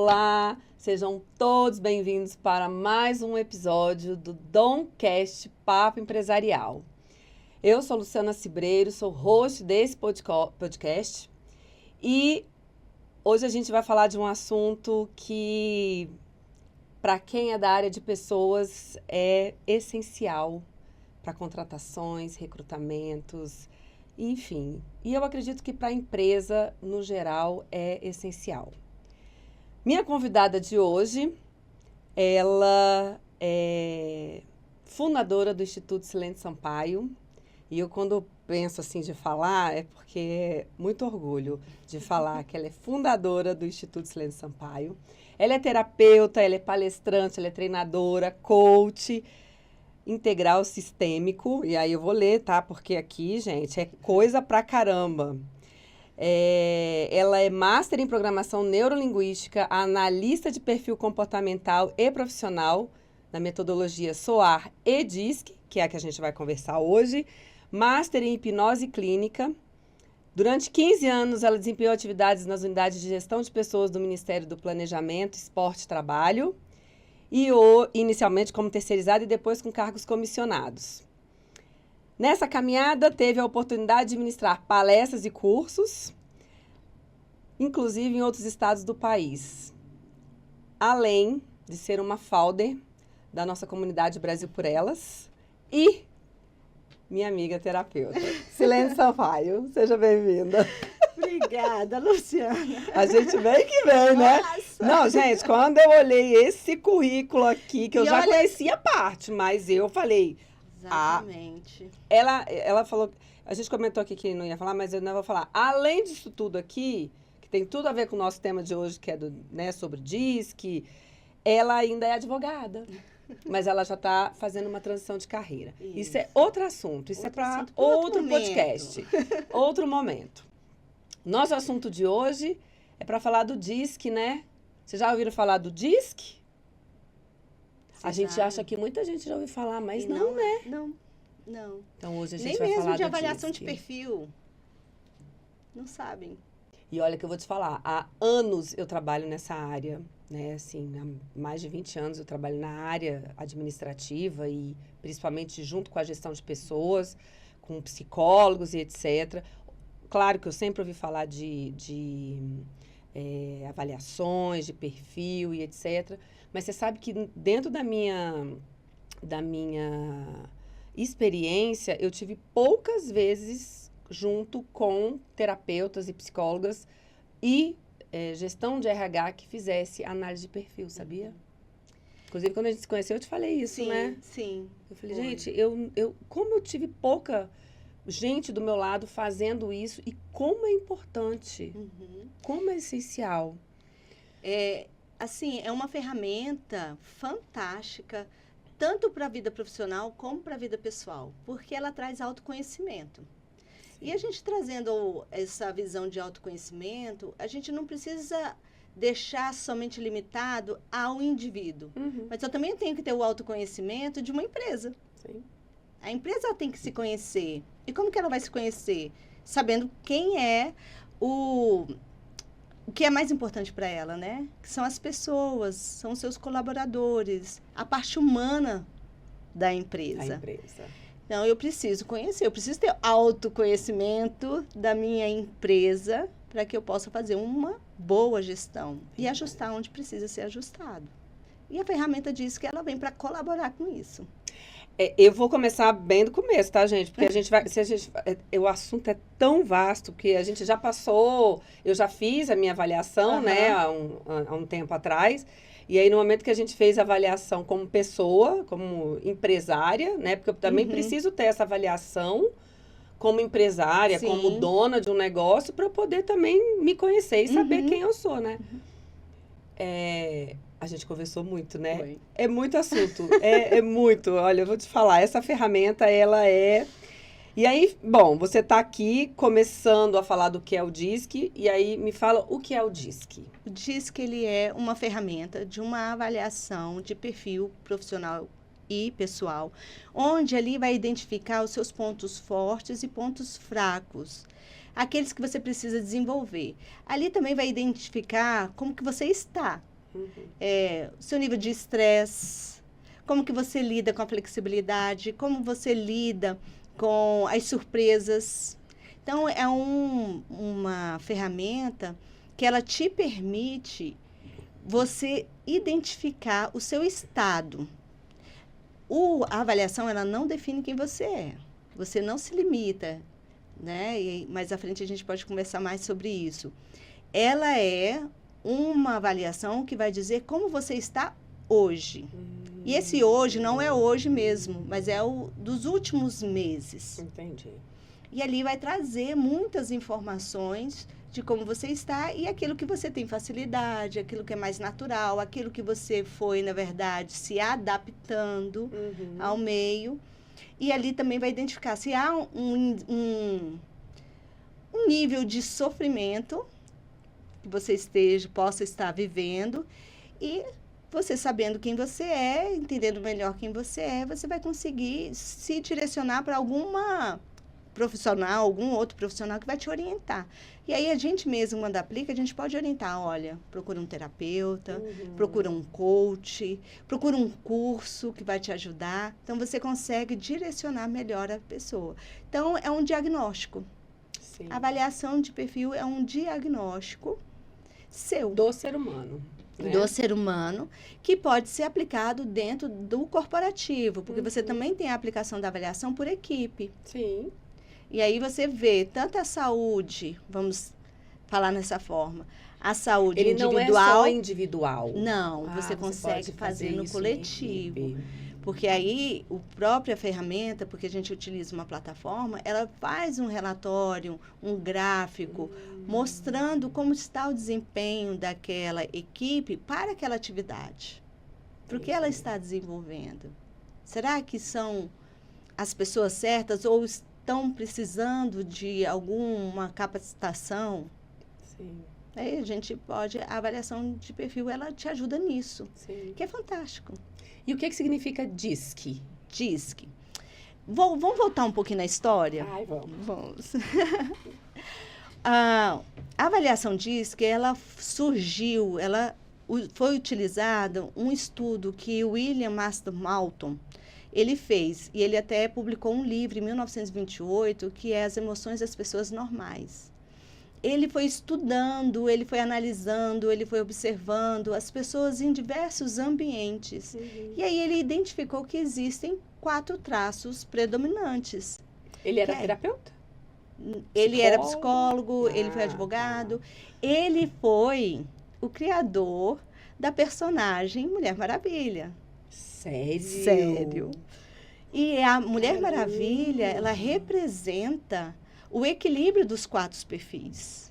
Olá, sejam todos bem-vindos para mais um episódio do Domcast Papo Empresarial. Eu sou Luciana Cibreiro, sou host desse podcast e hoje a gente vai falar de um assunto que, para quem é da área de pessoas, é essencial para contratações, recrutamentos, enfim. E eu acredito que para a empresa, no geral, é essencial. Minha convidada de hoje, ela é fundadora do Instituto Silene Sampaio. E eu, quando penso assim de falar, é porque é muito orgulho de falar que ela é fundadora do Instituto Silene Sampaio. Ela é terapeuta, ela é palestrante, ela é treinadora, coach integral sistêmico. E aí eu vou ler, tá? Porque aqui, gente, é coisa pra caramba. Ela é Master em Programação Neurolinguística, analista de perfil comportamental e profissional na metodologia SOAR e DISC, que é a que a gente vai conversar hoje. Master em Hipnose Clínica. Durante 15 anos, ela desempenhou atividades nas unidades de gestão de pessoas do Ministério do Planejamento, Esporte e Trabalho. E inicialmente como terceirizada e depois com cargos comissionados. Nessa caminhada, teve a oportunidade de ministrar palestras e cursos, inclusive em outros estados do país. Além de ser uma founder da nossa comunidade Brasil por Elas e minha amiga terapeuta, Silene Sampaio. Seja bem-vinda. Obrigada, Luciana. A gente vem que vem, né? Nossa. Não, gente, quando eu olhei esse currículo aqui, que eu já conhecia a parte, mas eu falei... Exatamente. Ela falou... A gente comentou aqui que não ia falar, mas eu não vou falar. Além disso tudo aqui, que tem tudo a ver com o nosso tema de hoje, que é sobre DISC, ela ainda é advogada. Mas ela já está fazendo uma transição de carreira. Isso é outro assunto. Isso é para outro podcast. Outro momento. Nosso assunto de hoje é para falar do DISC, né? Vocês já ouviram falar do DISC? A gente acha que muita gente já ouviu falar, mas não, né? Não. Então hoje a gente Nem vai mesmo falar de do avaliação DISC. de perfil. Não sabem. E olha que eu vou te falar, há anos eu trabalho nessa área, né? Assim, há mais de 20 anos eu trabalho na área administrativa e principalmente junto com a gestão de pessoas, com psicólogos e etc. Claro que eu sempre ouvi falar de avaliações, de perfil e etc. Mas você sabe que dentro da minha experiência, eu tive poucas vezes junto com terapeutas e psicólogas e gestão de RH que fizesse análise de perfil, sabia? Inclusive, quando a gente se conheceu, eu te falei isso, Sim, né? Sim. Eu falei, gente, como eu tive pouca gente do meu lado fazendo isso e como é importante, como é essencial. Assim, é uma ferramenta fantástica, tanto para a vida profissional como para a vida pessoal, porque ela traz autoconhecimento. E a gente trazendo essa visão de autoconhecimento, a gente não precisa deixar somente limitado ao indivíduo. Mas eu também tenho que ter o autoconhecimento de uma empresa. Sim. A empresa tem que se conhecer. E como que ela vai se conhecer? Sabendo quem é o que é mais importante para ela, né? Que são as pessoas, são os seus colaboradores, a parte humana da empresa. A empresa. Então, eu preciso conhecer, eu preciso ter autoconhecimento da minha empresa para que eu possa fazer uma boa gestão e ajustar onde precisa ser ajustado. E a ferramenta diz que ela vem para colaborar com isso. Eu vou começar bem do começo, tá, gente? Porque o assunto é tão vasto que a gente já passou, eu já fiz a minha avaliação, né, há um tempo atrás. E aí, no momento que a gente fez a avaliação como pessoa, como empresária, né? Porque eu também preciso ter essa avaliação como empresária, Sim. como dona de um negócio, para eu poder também me conhecer e saber quem eu sou, né? A gente conversou muito, né? Foi. É muito assunto, é muito. Olha, eu vou te falar, essa ferramenta, ela é... E aí, bom, você está aqui começando a falar do que é o DISC, e aí me fala o que é o DISC. O DISC, ele é uma ferramenta de uma avaliação de perfil profissional e pessoal, onde ali vai identificar os seus pontos fortes e pontos fracos, aqueles que você precisa desenvolver. Ali também vai identificar como que você está, seu nível de estresse, como que você lida com a flexibilidade, como você lida com as surpresas. Então, é uma ferramenta que ela te permite você identificar o seu estado. A avaliação, ela não define quem você é. Você não se limita, né? E mais à frente a gente pode conversar mais sobre isso. Ela é uma avaliação que vai dizer como você está hoje. E esse hoje não é hoje mesmo, mas é o dos últimos meses. Entendi. E ali vai trazer muitas informações de como você está e aquilo que você tem facilidade, aquilo que é mais natural, aquilo que você foi, na verdade, se adaptando ao meio. E ali também vai identificar se há um nível de sofrimento que você possa estar vivendo, e você sabendo quem você é, entendendo melhor quem você é, você vai conseguir se direcionar para alguma profissional, algum outro profissional que vai te orientar. E aí a gente mesmo, quando aplica, a gente pode orientar, olha, procura um terapeuta, procura um coach, procura um curso que vai te ajudar. Então, você consegue direcionar melhor a pessoa. Então, é um diagnóstico. Sim. A avaliação de perfil é um diagnóstico seu. Do ser humano. Né? Do ser humano, que pode ser aplicado dentro do corporativo, porque você também tem a aplicação da avaliação por equipe. Sim. E aí você vê tanto a saúde, vamos falar nessa forma, a saúde Ele individual. Ele não é só individual. Não, você consegue fazer no coletivo. Porque aí, a própria ferramenta, porque a gente utiliza uma plataforma, ela faz um relatório, um gráfico, mostrando como está o desempenho daquela equipe para aquela atividade. Para o que ela está desenvolvendo. Será que são as pessoas certas ou estão precisando de alguma capacitação? Sim. Aí a avaliação de perfil, ela te ajuda nisso. Sim. Que é fantástico. E o que significa DISC? DISC. Vamos voltar um pouquinho na história? Ai, vamos. A avaliação DISC, ela surgiu, foi utilizado um estudo que o William Master Malton, ele fez, e ele até publicou um livro em 1928, que é As Emoções das Pessoas Normais. Ele foi estudando, ele foi analisando, ele foi observando as pessoas em diversos ambientes. E aí ele identificou que existem 4 traços predominantes. Ele era terapeuta? Ele era psicólogo, ele foi advogado. Ele foi o criador da personagem Mulher Maravilha. Sério? Sério. E a Mulher Maravilha, ela representa o equilíbrio dos 4 perfis.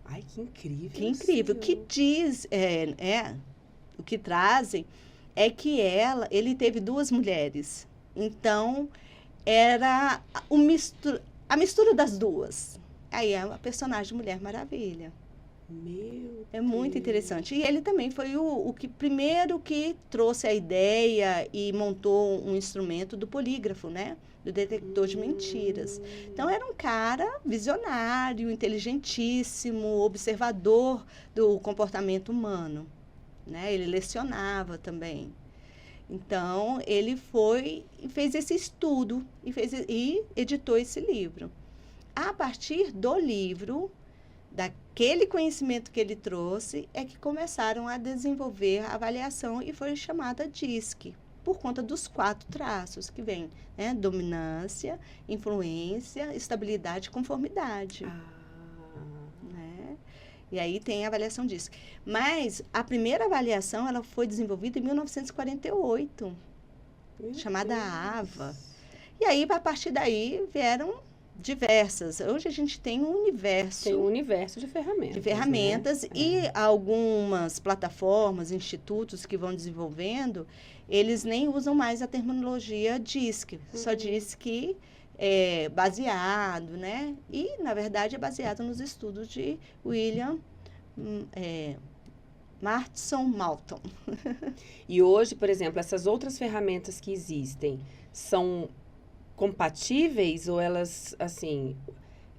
Ai, que incrível. Que incrível. O que diz, o que trazem é que ele teve 2 mulheres. Então, era a mistura das 2. Aí é a personagem Mulher Maravilha. É muito interessante. E ele também foi o primeiro que trouxe a ideia e montou um instrumento do polígrafo, né? Do detector de mentiras. Então, era um cara visionário, inteligentíssimo, observador do comportamento humano, né? Ele lecionava também. Então, ele foi e fez esse estudo e editou esse livro. A partir do livro, daquele conhecimento que ele trouxe, é que começaram a desenvolver a avaliação e foi chamada DISC, por conta dos 4 traços que vêm, né? Dominância, influência, estabilidade e conformidade. Né? E aí tem a avaliação DISC. Mas a primeira avaliação, ela foi desenvolvida em 1948, chamada AVA. E aí, a partir daí, vieram diversas. Hoje a gente tem um universo. Tem um universo de ferramentas. De ferramentas, né? E algumas plataformas, institutos que vão desenvolvendo, eles nem usam mais a terminologia DISC. Só diz que é baseado, né? E, na verdade, é baseado nos estudos de William Marston Malton. E hoje, por exemplo, essas outras ferramentas que existem são compatíveis ou elas, assim,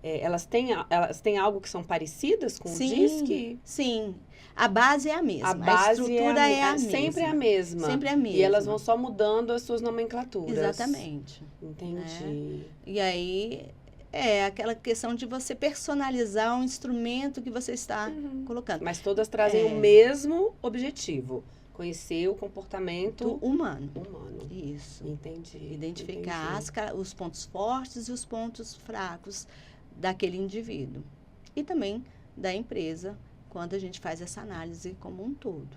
elas têm algo que são parecidas com o DISC? Sim. A base é a mesma. A base estrutura é a mesma. Sempre a mesma. Sempre a mesma. E elas vão só mudando as suas nomenclaturas. Exatamente. Entendi. E aí, aquela questão de você personalizar o instrumento que você está colocando. Mas todas trazem o mesmo objetivo. Conhecer o comportamento humano. Isso. Entendi. Identificar os pontos fortes e os pontos fracos daquele indivíduo. E também da empresa, quando a gente faz essa análise como um todo.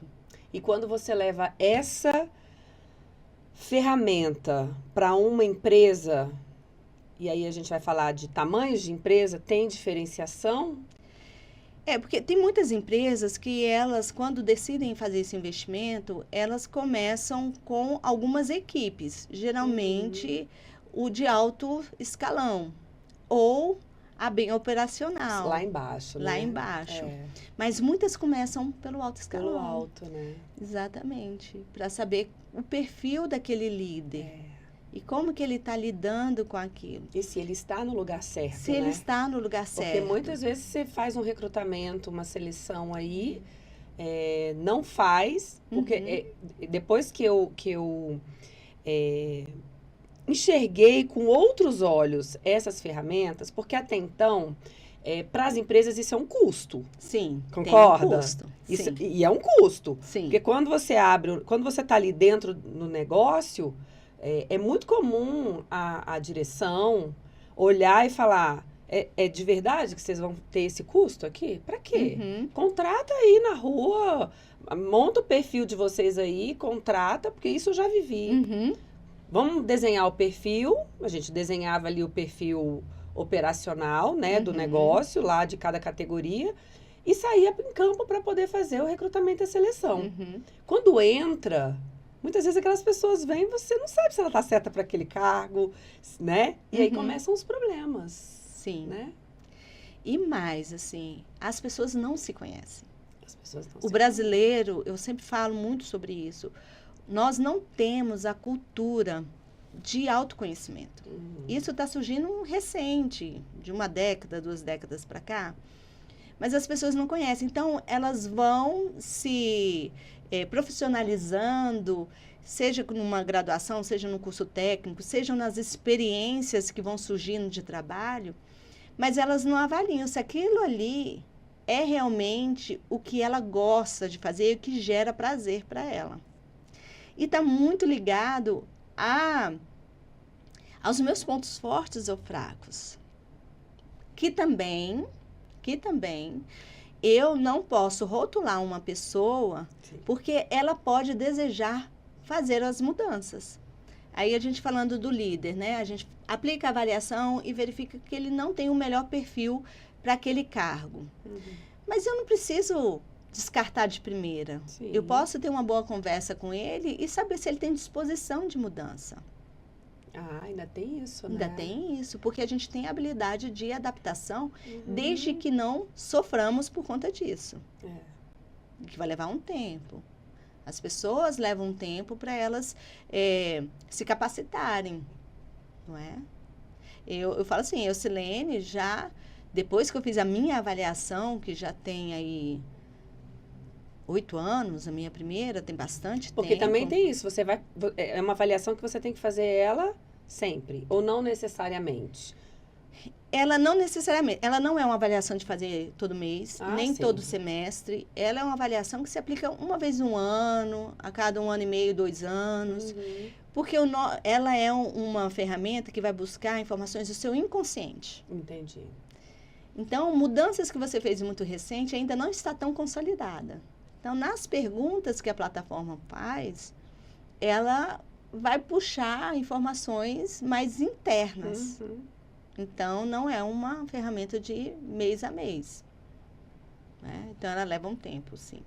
E quando você leva essa ferramenta para uma empresa, e aí a gente vai falar de tamanhos de empresa, tem diferenciação? Porque tem muitas empresas que elas, quando decidem fazer esse investimento, elas começam com algumas equipes, geralmente o de alto escalão, ou a bem operacional. Lá embaixo, né? Lá embaixo. Mas muitas começam pelo alto escalão. Pelo alto, né? Exatamente. Para saber o perfil daquele líder. E como que ele está lidando com aquilo. E se ele está no lugar certo, Se ele está no lugar certo. Porque muitas vezes você faz um recrutamento, uma seleção aí, não faz, porque depois que eu enxerguei com outros olhos essas ferramentas, porque até então, para as empresas isso é um custo. Sim. Concorda? Tem um custo. Isso, sim. E é um custo. Sim. Porque quando você está ali dentro no negócio, é muito comum a direção olhar e falar, é de verdade que vocês vão ter esse custo aqui? Para quê? Contrata aí na rua, monta o perfil de vocês aí, contrata, porque isso eu já vivi. Vamos desenhar o perfil, a gente desenhava ali o perfil operacional, né, do negócio, lá de cada categoria, e saía em campo para poder fazer o recrutamento e a seleção. Quando entra, muitas vezes aquelas pessoas vêm e você não sabe se ela está certa para aquele cargo, né? E aí começam os problemas. Sim. Né? E mais, assim, as pessoas não se conhecem. O brasileiro, eu sempre falo muito sobre isso, nós não temos a cultura de autoconhecimento. Isso está surgindo recente, de 1 década, 2 décadas para cá, mas as pessoas não conhecem. Então, elas vão se profissionalizando, seja numa graduação, seja no curso técnico, seja nas experiências que vão surgindo de trabalho, mas elas não avaliam se aquilo ali é realmente o que ela gosta de fazer e o que gera prazer para ela. E está muito ligado aos meus pontos fortes ou fracos. Que também eu não posso rotular uma pessoa porque ela pode desejar fazer as mudanças. Aí a gente falando do líder, né? A gente aplica a avaliação e verifica que ele não tem o melhor perfil para aquele cargo. Mas eu não preciso descartar de primeira. Sim. Eu posso ter uma boa conversa com ele e saber se ele tem disposição de mudança. Ainda tem isso, né? Ainda tem isso, porque a gente tem habilidade de adaptação desde que não soframos por conta disso. Que vai levar um tempo. As pessoas levam um tempo para elas se capacitarem, não é? Eu falo assim, eu, Silene, já, depois que eu fiz a minha avaliação, que já tem aí 8 anos, a minha primeira, tem bastante tempo. Porque também tem isso, é uma avaliação que você tem que fazer ela sempre, ou não necessariamente? Ela não necessariamente, ela não é uma avaliação de fazer todo mês, nem sim. todo semestre. Ela é uma avaliação que se aplica uma vez no ano, a cada 1 ano e meio, 2 anos. Porque ela é uma ferramenta que vai buscar informações do seu inconsciente. Entendi. Então, mudanças que você fez muito recente ainda não está tão consolidada. Então, nas perguntas que a plataforma faz, ela vai puxar informações mais internas. Então, não é uma ferramenta de mês a mês. Né? Então, ela leva um tempo, sim.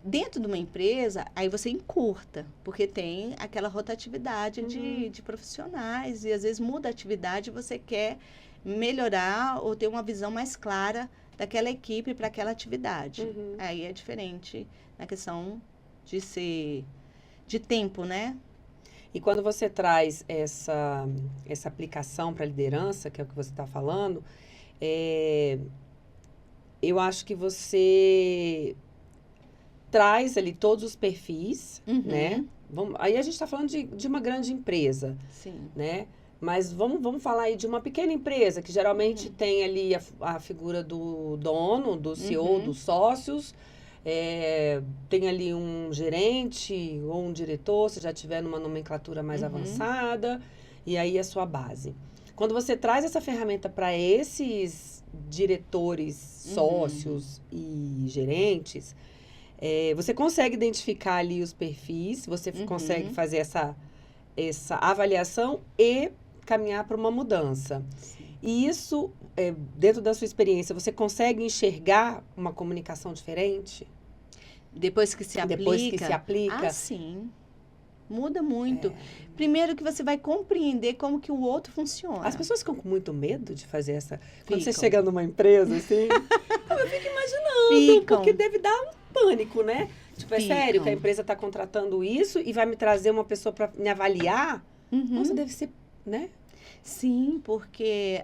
Dentro de uma empresa, aí você encurta, porque tem aquela rotatividade de profissionais, e às vezes muda a atividade e você quer melhorar ou ter uma visão mais clara daquela equipe para aquela atividade. Aí é diferente na questão de tempo, né? E quando você traz essa aplicação para a liderança, que é o que você está falando, eu acho que você traz ali todos os perfis, né? Aí a gente está falando de uma grande empresa, Sim. né? Mas vamos falar aí de uma pequena empresa, que geralmente tem ali a figura do dono, do CEO, dos sócios, tem ali um gerente ou um diretor, se já tiver numa nomenclatura mais avançada, e aí a sua base. Quando você traz essa ferramenta para esses diretores, sócios e gerentes, você consegue identificar ali os perfis, você consegue fazer essa avaliação e caminhar para uma mudança. Sim. E isso, dentro da sua experiência, você consegue enxergar uma comunicação diferente? Depois que se aplica? Depois que se aplica? Ah, sim. Muda muito. Primeiro que você vai compreender como que o outro funciona. As pessoas ficam com muito medo de fazer essa... Quando você Ficam. chega numa empresa, assim... eu fico imaginando, porque deve dar um pânico, né? Tipo, é sério que a empresa está contratando isso e vai me trazer uma pessoa para me avaliar? Nossa, deve ser, né? Sim, porque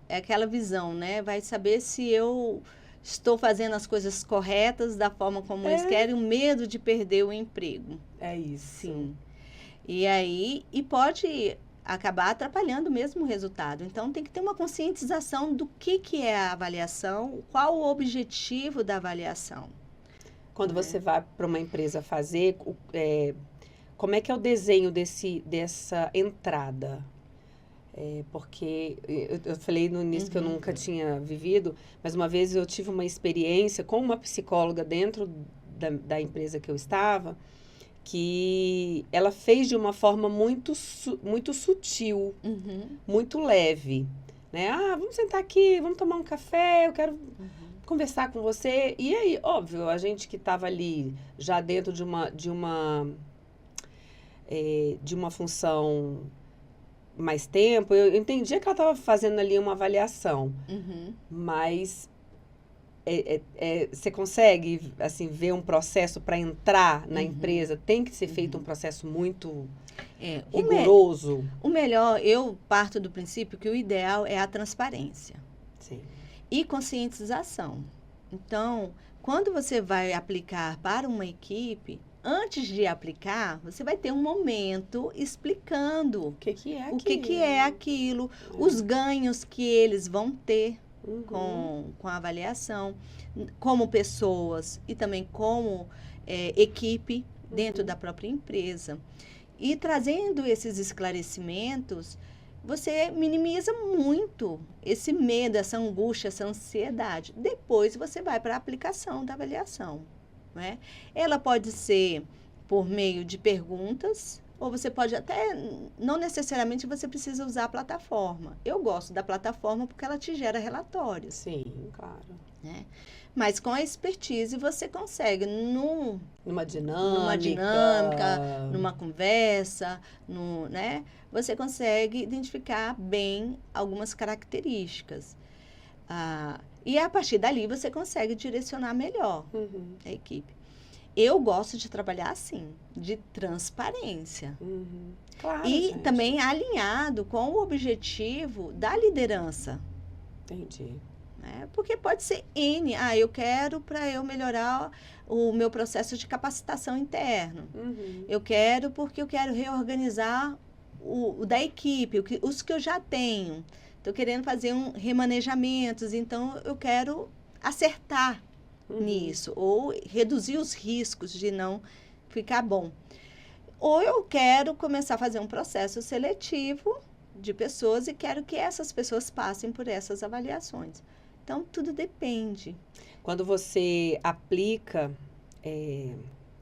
é aquela visão, né? Vai saber se eu estou fazendo as coisas corretas da forma como eles querem, o medo de perder o emprego. É isso. Sim. E aí, pode acabar atrapalhando mesmo o resultado. Então, tem que ter uma conscientização do que é a avaliação, qual o objetivo da avaliação. Quando você vai para uma empresa fazer, como é que é o desenho dessa entrada? Porque eu falei no início que eu nunca tinha vivido, mas uma vez eu tive uma experiência com uma psicóloga dentro da empresa que eu estava, que ela fez de uma forma muito sutil, muito leve, né? Ah, vamos sentar aqui, vamos tomar um café, eu quero conversar com você. E aí, óbvio, a gente que estava ali já dentro de uma função mais tempo, eu entendia que ela estava fazendo ali uma avaliação, mas você consegue, assim, ver um processo para entrar na empresa? Tem que ser feito um processo muito rigoroso? O melhor, eu parto do princípio que o ideal é a transparência. Sim. E conscientização. Então, quando você vai aplicar para uma equipe, antes de aplicar, você vai ter um momento explicando o que é aquilo, que é aquilo, os ganhos que eles vão ter com a avaliação, como pessoas e também como equipe dentro da própria empresa. E trazendo esses esclarecimentos, você minimiza muito esse medo, essa angústia, essa ansiedade. Depois você vai para a aplicação da avaliação. Né? Ela pode ser por meio de perguntas, ou você pode até, não necessariamente você precisa usar a plataforma. Eu gosto da plataforma porque ela te gera relatórios. Sim, claro. Né? Mas com a expertise você consegue, numa dinâmica, numa conversa, né? Você consegue identificar bem algumas características. E a partir dali você consegue direcionar melhor a equipe. Eu gosto de trabalhar assim, de transparência. Claro, e gente. também alinhado com o objetivo da liderança. Entendi. Né? Porque pode ser N. Eu quero para eu melhorar o meu processo de capacitação interno. Eu quero porque eu quero reorganizar o da equipe, os que eu já tenho. Estou querendo fazer remanejamentos, então eu quero acertar nisso, ou reduzir os riscos de não ficar bom. Ou eu quero começar a fazer um processo seletivo de pessoas e quero que essas pessoas passem por essas avaliações. Então, tudo depende. Quando você aplica,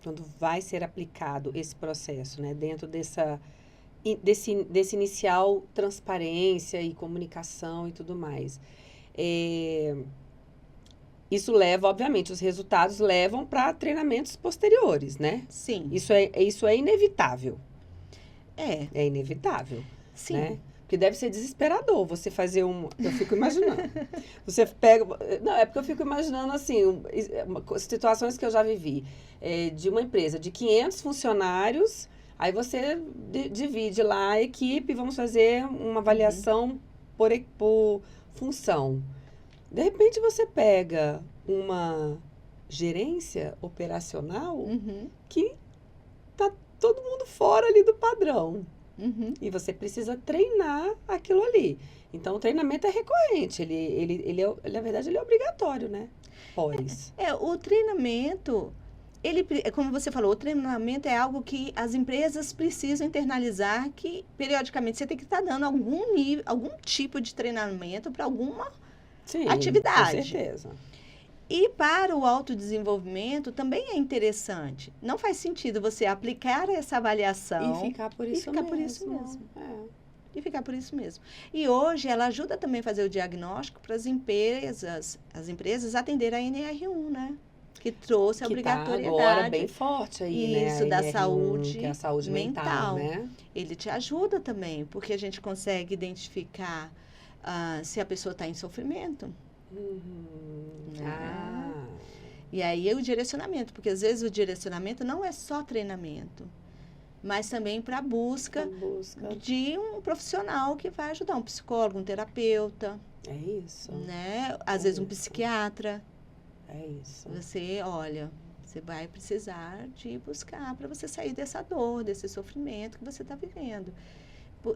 quando vai ser aplicado esse processo, né, dentro desse inicial transparência e comunicação e tudo mais. Isso leva, obviamente, os resultados levam para treinamentos posteriores, né? Sim. Isso é inevitável. É inevitável. Sim. Né? Porque deve ser desesperador você fazer eu fico imaginando. Você pega... Não, é porque eu fico imaginando, assim, situações que eu já vivi. De uma empresa de 500 funcionários, Aí você divide lá a equipe, vamos fazer uma avaliação por função. De repente você pega uma gerência operacional que tá todo mundo fora ali do padrão. E você precisa treinar aquilo ali. Então, o treinamento é recorrente. Na verdade, ele é obrigatório, né? O treinamento, como você falou, o treinamento é algo que as empresas precisam internalizar, que periodicamente você tem que estar dando algum tipo de treinamento para alguma atividade. Com certeza. E para o autodesenvolvimento também é interessante. Não faz sentido você aplicar essa avaliação e ficar por isso mesmo. E ficar por isso mesmo. E hoje ela ajuda também a fazer o diagnóstico para as empresas atenderem a NR1, né? Que trouxe a obrigatoriedade. Tá agora bem forte aí, né? Isso, da saúde, que é a saúde mental, né? Ele te ajuda também, porque a gente consegue identificar se a pessoa está em sofrimento. Né? E aí é o direcionamento, porque às vezes o direcionamento não é só treinamento, mas também para a busca de um profissional que vai ajudar, um psicólogo, um terapeuta. É isso. Né? Às vezes um psiquiatra. É isso. Você vai precisar de buscar para você sair dessa dor, desse sofrimento que você está vivendo.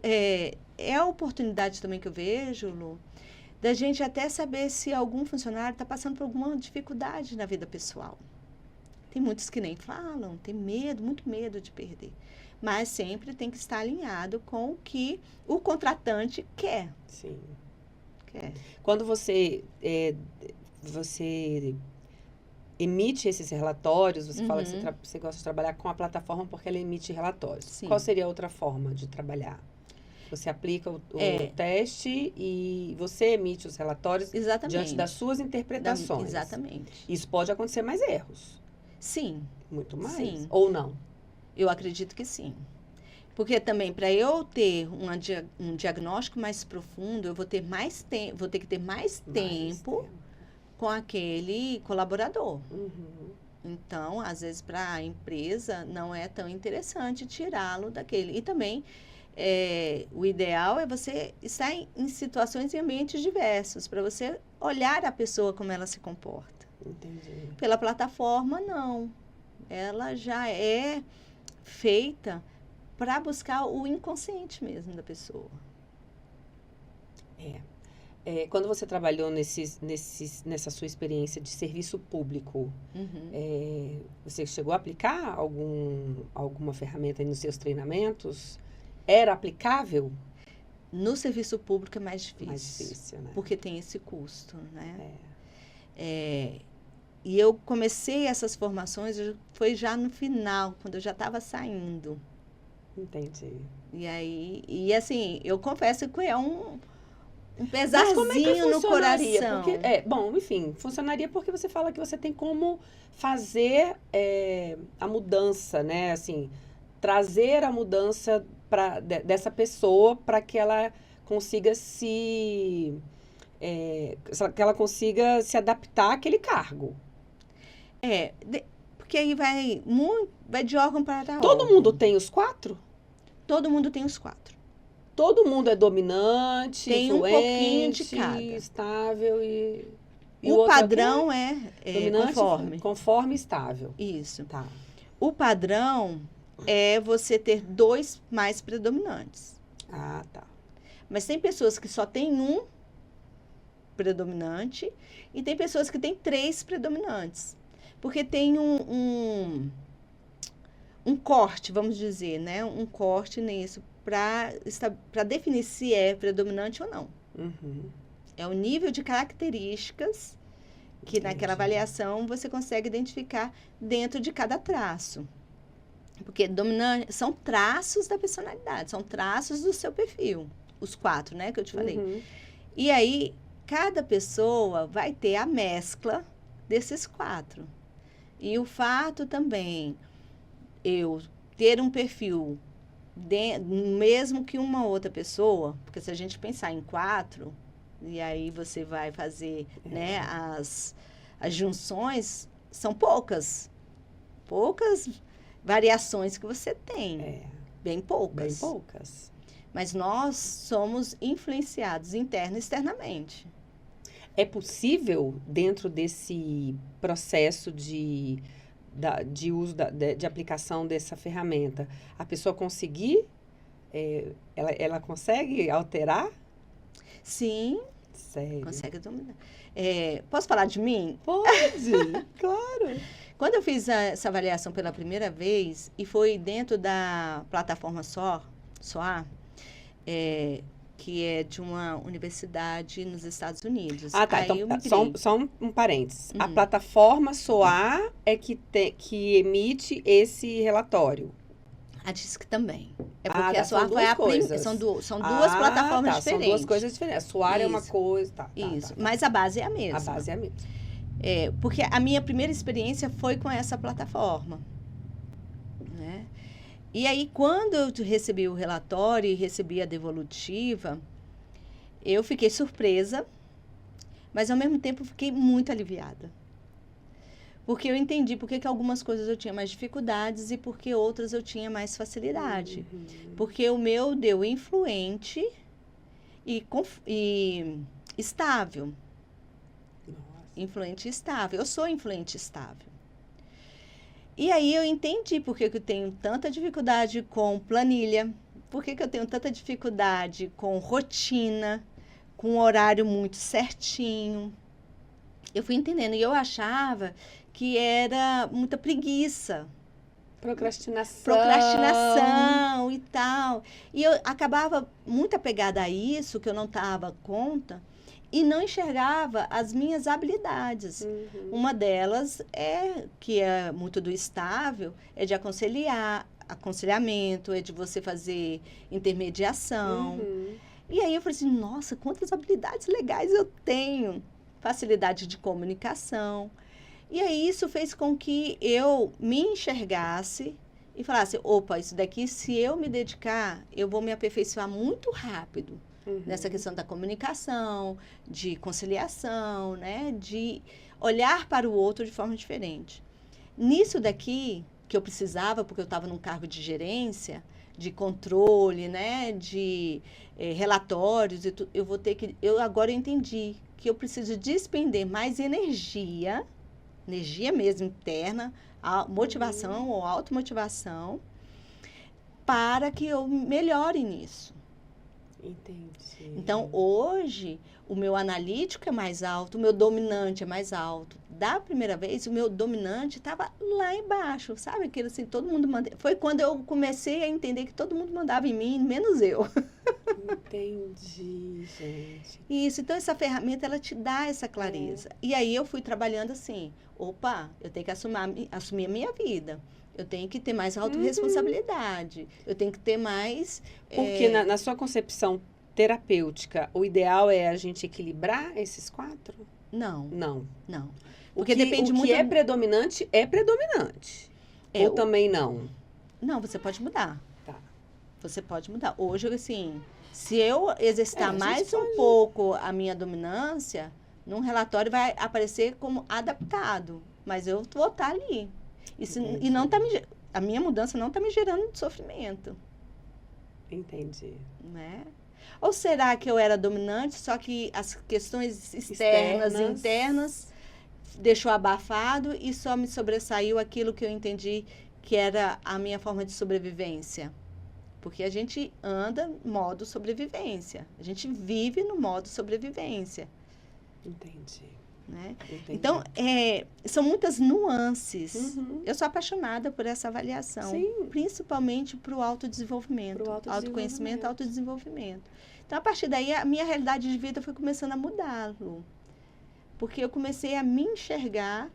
É a oportunidade também que eu vejo, Lu, da gente até saber se algum funcionário está passando por alguma dificuldade na vida pessoal. Tem muitos que nem falam, tem medo, muito medo de perder. Mas sempre tem que estar alinhado com o que o contratante quer. Sim. Quer. Quando você emite esses relatórios, você fala que você gosta de trabalhar com a plataforma porque ela emite relatórios. Sim. Qual seria a outra forma de trabalhar? Você aplica o teste e você emite os relatórios diante das suas interpretações. Exatamente. Isso pode acontecer mais erros. Sim. Muito mais? Sim. Ou não? Eu acredito que sim. Porque também, para eu ter um diagnóstico mais profundo, eu vou ter que ter mais tempo com aquele colaborador. Então, às vezes, para a empresa, não é tão interessante tirá-lo daquele. E também, o ideal é você estar em situações e ambientes diversos, para você olhar a pessoa como ela se comporta. Entendi. Pela plataforma, não. Ela já é feita para buscar o inconsciente mesmo da pessoa. Quando você trabalhou nessa sua experiência de serviço público, você chegou a aplicar alguma ferramenta nos seus treinamentos? Era aplicável? No serviço público é mais difícil. Mais difícil, né? Porque tem esse custo, né? E eu comecei essas formações, foi já no final, quando eu já estava saindo. Entendi. E assim, eu confesso que é um pesarzinho no coração. Porque, funcionaria porque você fala que você tem como fazer a mudança, né? Assim, trazer a mudança dessa pessoa para que ela consiga que ela consiga se adaptar àquele cargo. Porque aí vai de órgão para órgão. Todo mundo tem os 4? Todo mundo tem os 4. Todo mundo é dominante, tem influente, um pouquinho de cada. Estável e o padrão é dominante, conforme. Conforme estável. Isso. Tá. O padrão é você ter 2 mais predominantes. Ah, tá. Mas tem pessoas que só têm 1 predominante e tem pessoas que têm 3 predominantes. Porque tem um corte, vamos dizer, né? Um corte nisso para definir se é predominante ou não. É o nível de características que naquela avaliação você consegue identificar dentro de cada traço. Porque dominante são traços da personalidade, são traços do seu perfil. Os 4, né, que eu te falei. E aí, cada pessoa vai ter a mescla desses 4. E o fato também, eu ter um perfil mesmo que uma outra pessoa, porque se a gente pensar em 4, e aí você vai fazer né, as junções, são poucas variações que você tem. Bem Bem poucas. poucas. Mas nós somos influenciados interna e externamente. É possível, dentro desse processo de uso, de aplicação dessa ferramenta, a pessoa conseguir, ela consegue alterar? Sim, Sério? consegue dominar. Posso falar de mim? Pode, claro. Quando eu fiz essa avaliação pela primeira vez, e foi dentro da plataforma SOAR, que é de uma universidade nos Estados Unidos. Ah, tá. Aí Então, eu só um parênteses. A Uhum. plataforma SOAR é que emite esse relatório. A DISC também. É Ah, porque tá, a são SOAR foi duas a primeira. coisas. São duas plataformas tá, diferentes. São duas coisas diferentes. A SOAR é uma Isso. coisa. Tá, Isso. tá. Mas a base é a mesma. A base é a mesma. Porque a minha primeira experiência foi com essa plataforma. Né? E aí, quando eu recebi o relatório e recebi a devolutiva, eu fiquei surpresa, mas ao mesmo tempo fiquei muito aliviada. Porque eu entendi por que algumas coisas eu tinha mais dificuldades e por que outras eu tinha mais facilidade. Porque o meu deu influente e estável. Nossa. Influente e estável. Eu sou influente e estável. E aí eu entendi por que eu tenho tanta dificuldade com planilha, por que eu tenho tanta dificuldade com rotina, com um horário muito certinho. Eu fui entendendo e eu achava que era muita preguiça. Procrastinação e tal. E eu acabava muito apegada a isso, que eu não dava conta, e não enxergava as minhas habilidades. Uma delas que é muito do estável, é de aconselhamento, é de você fazer intermediação. E aí eu falei assim, nossa, quantas habilidades legais eu tenho. Facilidade de comunicação. E aí isso fez com que eu me enxergasse e falasse, opa, isso daqui, se eu me dedicar, eu vou me aperfeiçoar muito rápido. Nessa questão da comunicação, de conciliação, né? De olhar para o outro de forma diferente. Nisso daqui, que eu precisava, porque eu estava num cargo de gerência, de controle, né? De relatórios, eu agora entendi que eu preciso despender mais energia mesmo interna, a motivação ou automotivação, para que eu melhore nisso. Entendi. Então, hoje, o meu analítico é mais alto, o meu dominante é mais alto. Da primeira vez, o meu dominante estava lá embaixo, sabe? Aquilo assim, todo mundo manda. Foi quando eu comecei a entender que todo mundo mandava em mim, menos eu. Entendi, gente. Isso, então essa ferramenta, ela te dá essa clareza. E aí eu fui trabalhando assim, opa, eu tenho que assumir a minha vida. Eu tenho que ter mais autorresponsabilidade. Eu tenho que ter mais... Porque na sua concepção terapêutica, o ideal é a gente equilibrar esses 4? Não. Não. Porque depende muito... O que é predominante, é predominante. Ou também não? Não, você pode mudar. Tá. Você pode mudar. Hoje, assim, se eu exercitar mais um pouco a minha dominância, num relatório vai aparecer como adaptado. Mas eu vou estar ali. E não tá a minha mudança não está me gerando sofrimento. Entendi. Né? Ou será que eu era dominante, só que as questões externas e internas deixou abafado e só me sobressaiu aquilo que eu entendi que era a minha forma de sobrevivência? Porque a gente anda no modo sobrevivência. A gente vive no modo sobrevivência. Entendi. Né? Então, são muitas nuances. Eu sou apaixonada por essa avaliação. Sim. Principalmente para o autodesenvolvimento. Autoconhecimento, autodesenvolvimento. Então, a partir daí, a minha realidade de vida foi começando a mudar, Lu. Porque eu comecei a me enxergar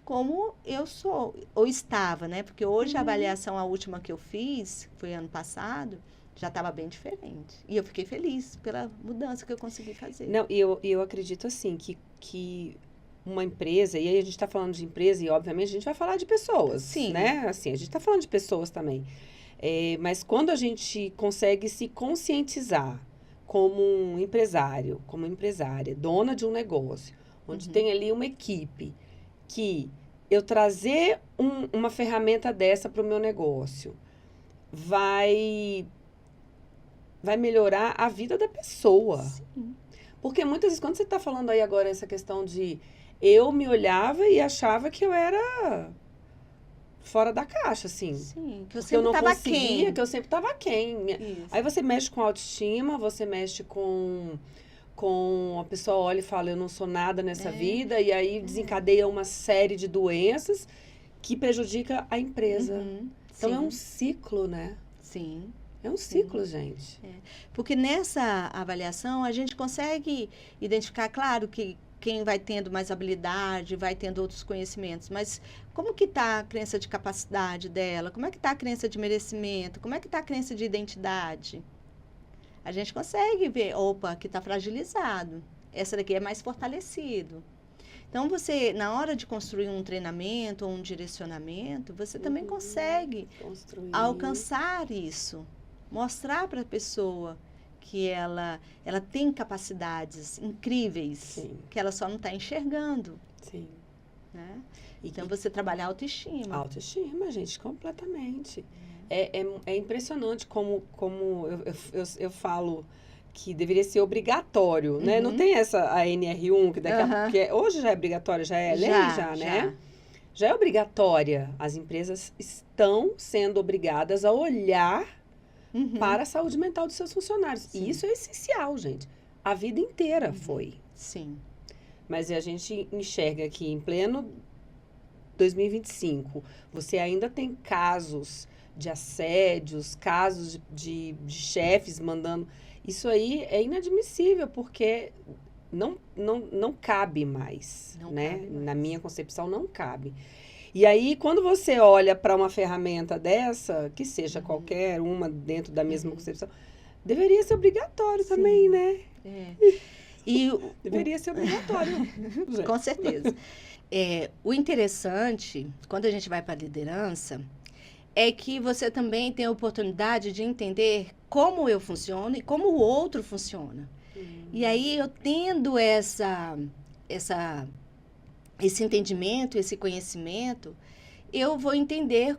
como eu sou, ou estava, né? Porque hoje a avaliação, a última que eu fiz, foi ano passado, já estava bem diferente. E eu fiquei feliz pela mudança que eu consegui fazer. Não, eu acredito assim, que uma empresa, e aí a gente está falando de empresa, e obviamente a gente vai falar de pessoas, Sim. Né? Assim, a gente está falando de pessoas também. Mas quando a gente consegue se conscientizar como um empresário, como empresária, dona de um negócio, onde tem ali uma equipe que eu trazer uma ferramenta dessa para o meu negócio vai melhorar a vida da pessoa. Sim. Porque muitas vezes, quando você está falando aí agora essa questão de eu me olhava e achava que eu era fora da caixa, assim. Sim, que eu Porque eu sempre não estava conseguia, quem. que eu sempre estava aquém. Isso. Aí você mexe com autoestima, você mexe com a pessoa olha e fala, eu não sou nada nessa vida, e aí desencadeia uma série de doenças que prejudica a empresa. Uhum. Então Sim. é um ciclo, né? Sim. É um ciclo, gente. Porque nessa avaliação a gente consegue identificar, claro, que quem vai tendo mais habilidade, vai tendo outros conhecimentos, mas como que está a crença de capacidade dela? Como é que está a crença de merecimento? Como é que está a crença de identidade? A gente consegue ver, opa, aqui está fragilizado. Essa daqui é mais fortalecido. Então, você, na hora de construir um treinamento ou um direcionamento, você também consegue Construir. alcançar isso. Mostrar para a pessoa que ela tem capacidades incríveis, Sim. que ela só não está enxergando. Sim. Né? Então, você trabalhar a autoestima. Autoestima, gente, completamente. É impressionante como eu falo que deveria ser obrigatório, né? Não tem a NR1, que daqui a pouco... que hoje já é obrigatório, já é lei, né? Já é obrigatória. As empresas estão sendo obrigadas a olhar para a saúde mental dos seus funcionários. Sim. E isso é essencial, gente. A vida inteira foi. Sim. Mas a gente enxerga que em pleno 2025, você ainda tem casos de assédios, casos de chefes mandando... Isso aí é inadmissível, porque não cabe mais, Não né? cabe mais. Na minha concepção, não cabe. E aí, quando você olha para uma ferramenta dessa, que seja qualquer uma dentro da mesma concepção, deveria ser obrigatório também, né? Deveria ser obrigatório. Com certeza. O interessante, quando a gente vai para a liderança, é que você também tem a oportunidade de entender como eu funciono e como o outro funciona. E aí, eu tendo esse entendimento, esse conhecimento, eu vou entender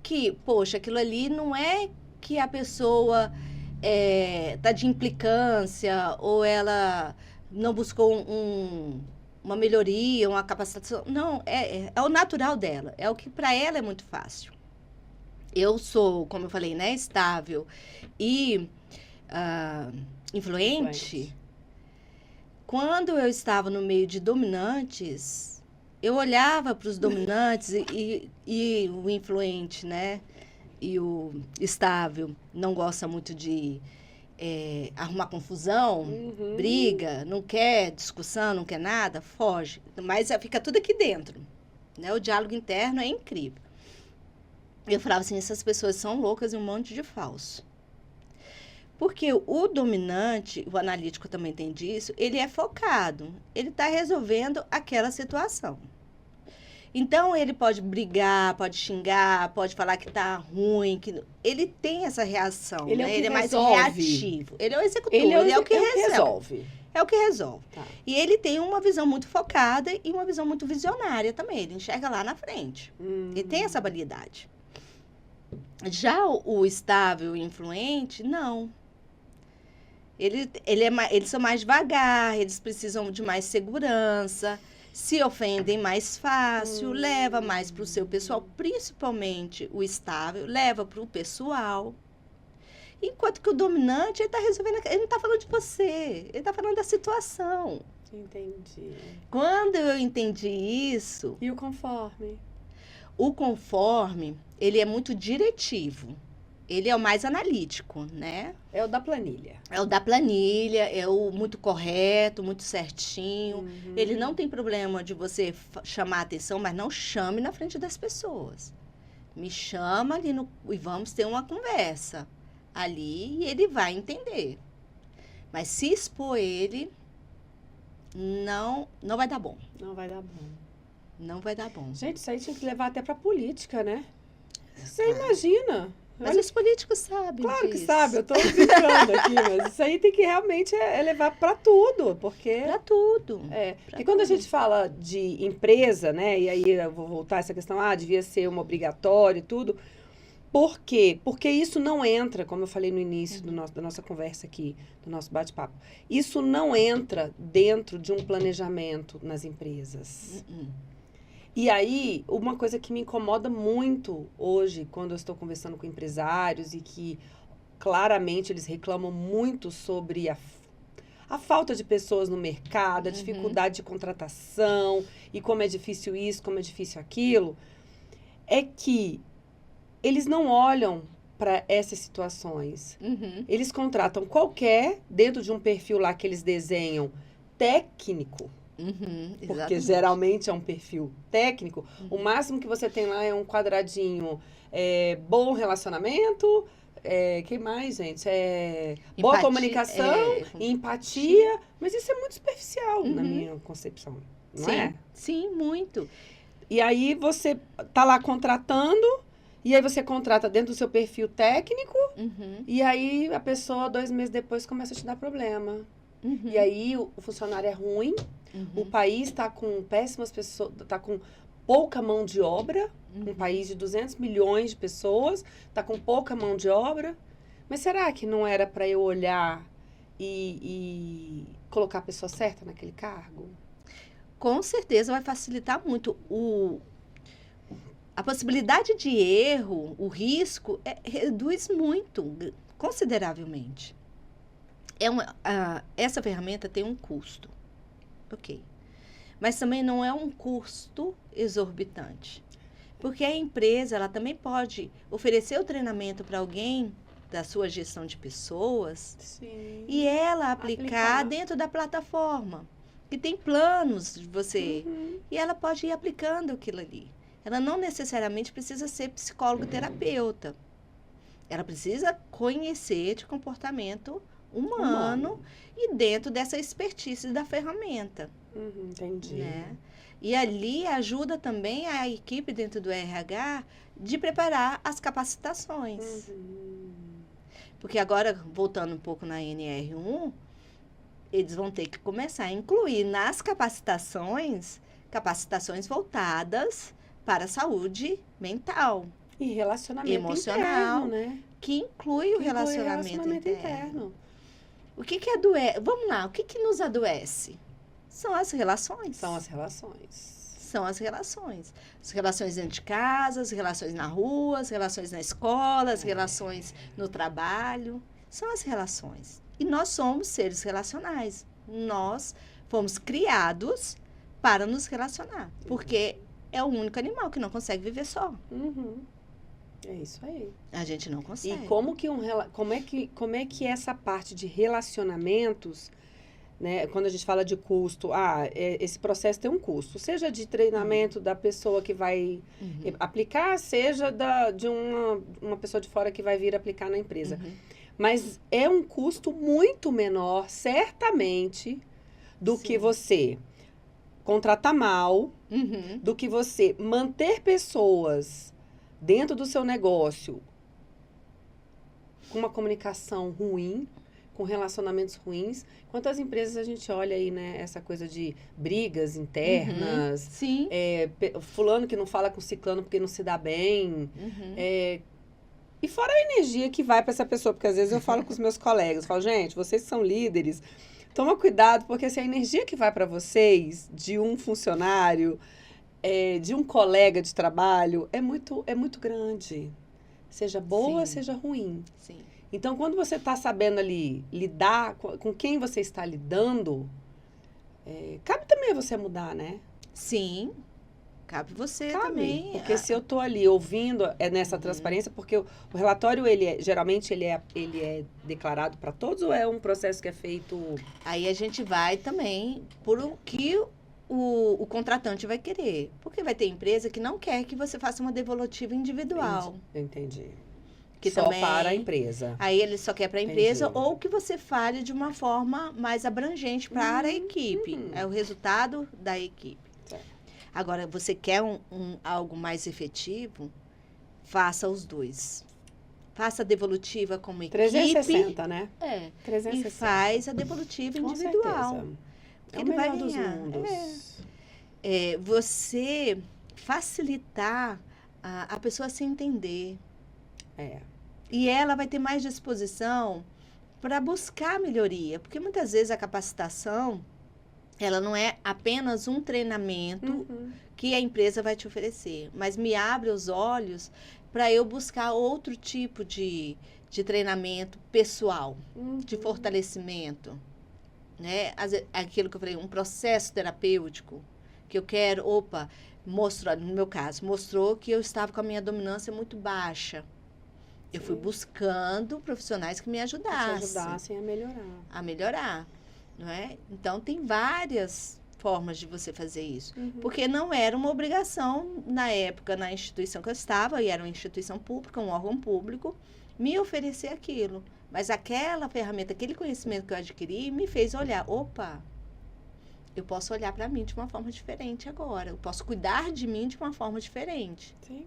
que, poxa, aquilo ali não é que a pessoa está de implicância ou ela não buscou uma melhoria, uma capacitação. Não, é o natural dela, é o que para ela é muito fácil. Eu sou, como eu falei, né, estável e influente. Quando eu estava no meio de dominantes, eu olhava para os dominantes e o influente, né? E o estável não gosta muito de arrumar confusão, briga, não quer discussão, não quer nada, foge. Mas fica tudo aqui dentro, né? O diálogo interno é incrível. Eu falava assim, essas pessoas são loucas e um monte de falso. Porque o dominante, o analítico também tem disso, ele é focado. Ele está resolvendo aquela situação. Então, ele pode brigar, pode xingar, pode falar que está ruim. Ele tem essa reação. Ele, né? ele é mais resolve. reativo. Ele é o executor, ele é o que resolve. É o que resolve. Tá. E ele tem uma visão muito focada e uma visão muito visionária também. Ele enxerga lá na frente. Ele tem essa habilidade. Já o estável e influente, não. Eles são mais devagar, eles precisam de mais segurança, se ofendem mais fácil, leva mais para o seu pessoal, principalmente o estável, leva para o pessoal. Enquanto que o dominante, ele está resolvendo, ele não está falando de você, ele está falando da situação. Entendi. Quando eu entendi isso... E o conforme? O conforme, ele é muito diretivo. Ele é o mais analítico, né? É o da planilha. É o da planilha, é o muito correto, muito certinho. Ele não tem problema de você chamar a atenção, mas não chame na frente das pessoas. Me chama ali e vamos ter uma conversa ali e ele vai entender. Mas se expor ele, não vai dar bom. Não vai dar bom. Não vai dar bom. Gente, isso aí tinha que levar até pra política, né? Você imagina? Mas os políticos sabem Claro que disso. sabe, eu estou brincando aqui, mas isso aí tem que realmente levar para tudo, porque... Para tudo. Porque quando a gente fala de empresa, né, e aí eu vou voltar a essa questão, devia ser uma obrigatória e tudo, por quê? Porque isso não entra, como eu falei no início da nossa conversa aqui, do nosso bate-papo, isso não entra dentro de um planejamento nas empresas. E aí, uma coisa que me incomoda muito hoje, quando eu estou conversando com empresários e que claramente eles reclamam muito sobre a falta de pessoas no mercado, a dificuldade de contratação e como é difícil isso, como é difícil aquilo, é que eles não olham para essas situações. Eles contratam dentro de um perfil lá que eles desenham, técnico, porque geralmente é um perfil técnico. O máximo que você tem lá é um quadradinho, bom relacionamento, que mais, gente? Boa comunicação, empatia, mas isso é muito superficial na minha concepção, não é? Sim, muito. E aí você tá lá contratando, e aí você contrata dentro do seu perfil técnico, e aí a pessoa, 2 meses depois, começa a te dar problema. E aí o funcionário é ruim, o país está com péssimas pessoas, está com pouca mão de obra, um país de 200 milhões de pessoas, está com pouca mão de obra. Mas será que não era para eu olhar e colocar a pessoa certa naquele cargo? Com certeza vai facilitar muito. A possibilidade de erro, o risco, reduz muito, consideravelmente. Essa ferramenta tem um custo. Ok. Mas também não é um custo exorbitante. Porque a empresa, ela também pode oferecer o treinamento para alguém da sua gestão de pessoas. Sim. E ela aplicar dentro da plataforma. Que tem planos de você. E ela pode ir aplicando aquilo ali. Ela não necessariamente precisa ser psicólogo-terapeuta. Ela precisa conhecer de comportamento humano e dentro dessa expertise da ferramenta. Entendi. Né? E ali ajuda também a equipe dentro do RH de preparar as capacitações. Porque agora, voltando um pouco na NR1, eles vão ter que começar a incluir nas capacitações voltadas para a saúde mental. E relacionamento emocional, interno, né? Que inclui o relacionamento interno. O que adoece? Vamos lá, o que nos adoece? São as relações. São as relações. São as relações. As relações dentro de casa, as relações na rua, as relações na escola, as relações no trabalho. São as relações. E nós somos seres relacionais. Nós fomos criados para nos relacionar. Porque é o único animal que não consegue viver só. É isso aí. A gente não consegue. E como é que essa parte de relacionamentos, né, quando a gente fala de custo, esse processo tem um custo, seja de treinamento da pessoa que vai aplicar, seja de uma pessoa de fora que vai vir aplicar na empresa. Mas é um custo muito menor, certamente, do que você contratar mal, do que você manter pessoas dentro do seu negócio com uma comunicação ruim, com relacionamentos ruins. Quantas empresas a gente olha aí, né? Essa coisa de brigas internas. Sim. Fulano que não fala com ciclano porque não se dá bem. E fora a energia que vai para essa pessoa, porque às vezes eu falo com os meus colegas, falo, gente, vocês são líderes, toma cuidado, porque assim, a energia que vai para vocês de um funcionário, de um colega de trabalho, é muito grande. Seja boa, seja ruim. Sim. Então, quando você está sabendo ali lidar com quem você está lidando, cabe também você mudar, né? Sim. Cabe você também. Porque se eu estou ali ouvindo nessa transparência, porque o relatório, geralmente, ele é declarado para todos ou é um processo que é feito... Aí a gente vai também por o que o contratante vai querer. Porque vai ter empresa que não quer que você faça uma devolutiva individual. Entendi. Que só também, para a empresa. Aí ele só quer para a empresa ou que você fale de uma forma mais abrangente para a equipe. É o resultado da equipe. Agora, você quer algo mais efetivo? Faça os dois. faça a devolutiva como equipe. 360, né? E 360. faz a devolutiva Com individual. certeza. É o Ele vai melhor dos ganhar. mundos. Você facilitar a pessoa a se entender. E ela vai ter mais disposição para buscar melhoria. Porque muitas vezes a capacitação, ela não é apenas um treinamento que a empresa vai te oferecer, mas me abre os olhos para eu buscar outro tipo de treinamento pessoal, de fortalecimento. Né? Aquilo que eu falei, um processo terapêutico, que eu quero, no meu caso, mostrou que eu estava com a minha dominância muito baixa. Eu fui buscando profissionais que me ajudassem a melhorar. Não é? Então, tem várias formas de você fazer isso. Porque não era uma obrigação, na época, na instituição que eu estava, e era uma instituição pública, um órgão público, me oferecer aquilo. Mas aquela ferramenta, aquele conhecimento que eu adquiri, me fez olhar, eu posso olhar para mim de uma forma diferente agora. Eu posso cuidar de mim de uma forma diferente. Sim.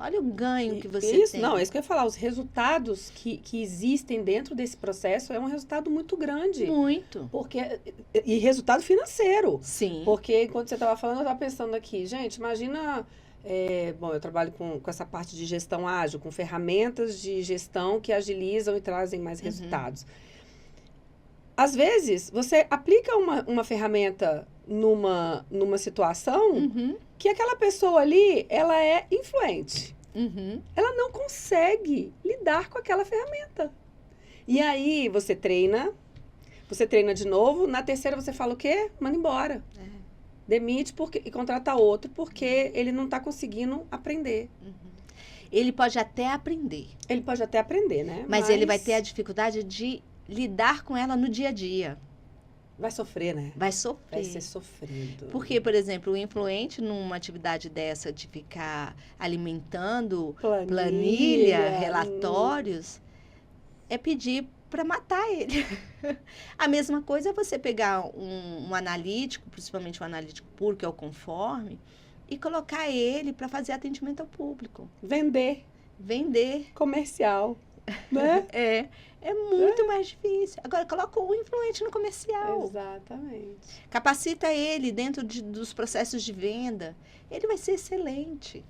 Olha o ganho que você tem. Não, é isso que eu ia falar. Os resultados que existem dentro desse processo é um resultado muito grande. Muito. E resultado financeiro. Sim. Porque, enquanto você estava falando, eu estava pensando aqui, gente, imagina... eu trabalho com essa parte de gestão ágil, com ferramentas de gestão que agilizam e trazem mais resultados. Às vezes, você aplica uma ferramenta numa situação que aquela pessoa ali, ela é influente. Ela não consegue lidar com aquela ferramenta. E aí, você treina de novo, na terceira você fala o quê? Manda embora. Demite e contrata outro, porque ele não está conseguindo aprender. Ele pode até aprender. Ele pode até aprender, né? Mas ele vai ter a dificuldade de lidar com ela no dia a dia. Vai sofrer, né? Vai sofrer. Vai ser sofrido. Porque, por exemplo, o influente numa atividade dessa de ficar alimentando planilha, relatórios, é pedir para matar ele. A mesma coisa é você pegar um analítico, principalmente um analítico puro, que é o Conforme, e colocar ele para fazer atendimento ao público. Vender. Comercial. Né? É muito mais difícil. Agora, coloca o influente no comercial. Exatamente. Capacita ele dentro dos processos de venda. Ele vai ser excelente.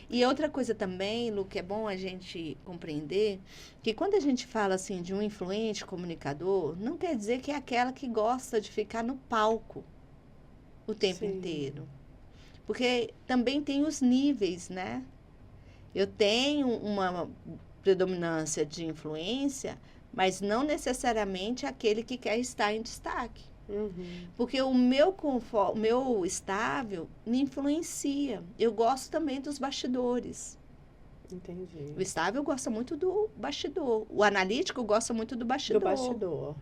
E outra coisa também, Lu, que é bom a gente compreender, que quando a gente fala assim de um influente comunicador, não quer dizer que é aquela que gosta de ficar no palco o tempo inteiro. Porque também tem os níveis, né? Eu tenho uma predominância de influência, mas não necessariamente aquele que quer estar em destaque. Porque o meu estável me influencia. Eu gosto também dos bastidores. Entendi. O estável gosta muito do bastidor. O analítico gosta muito do bastidor.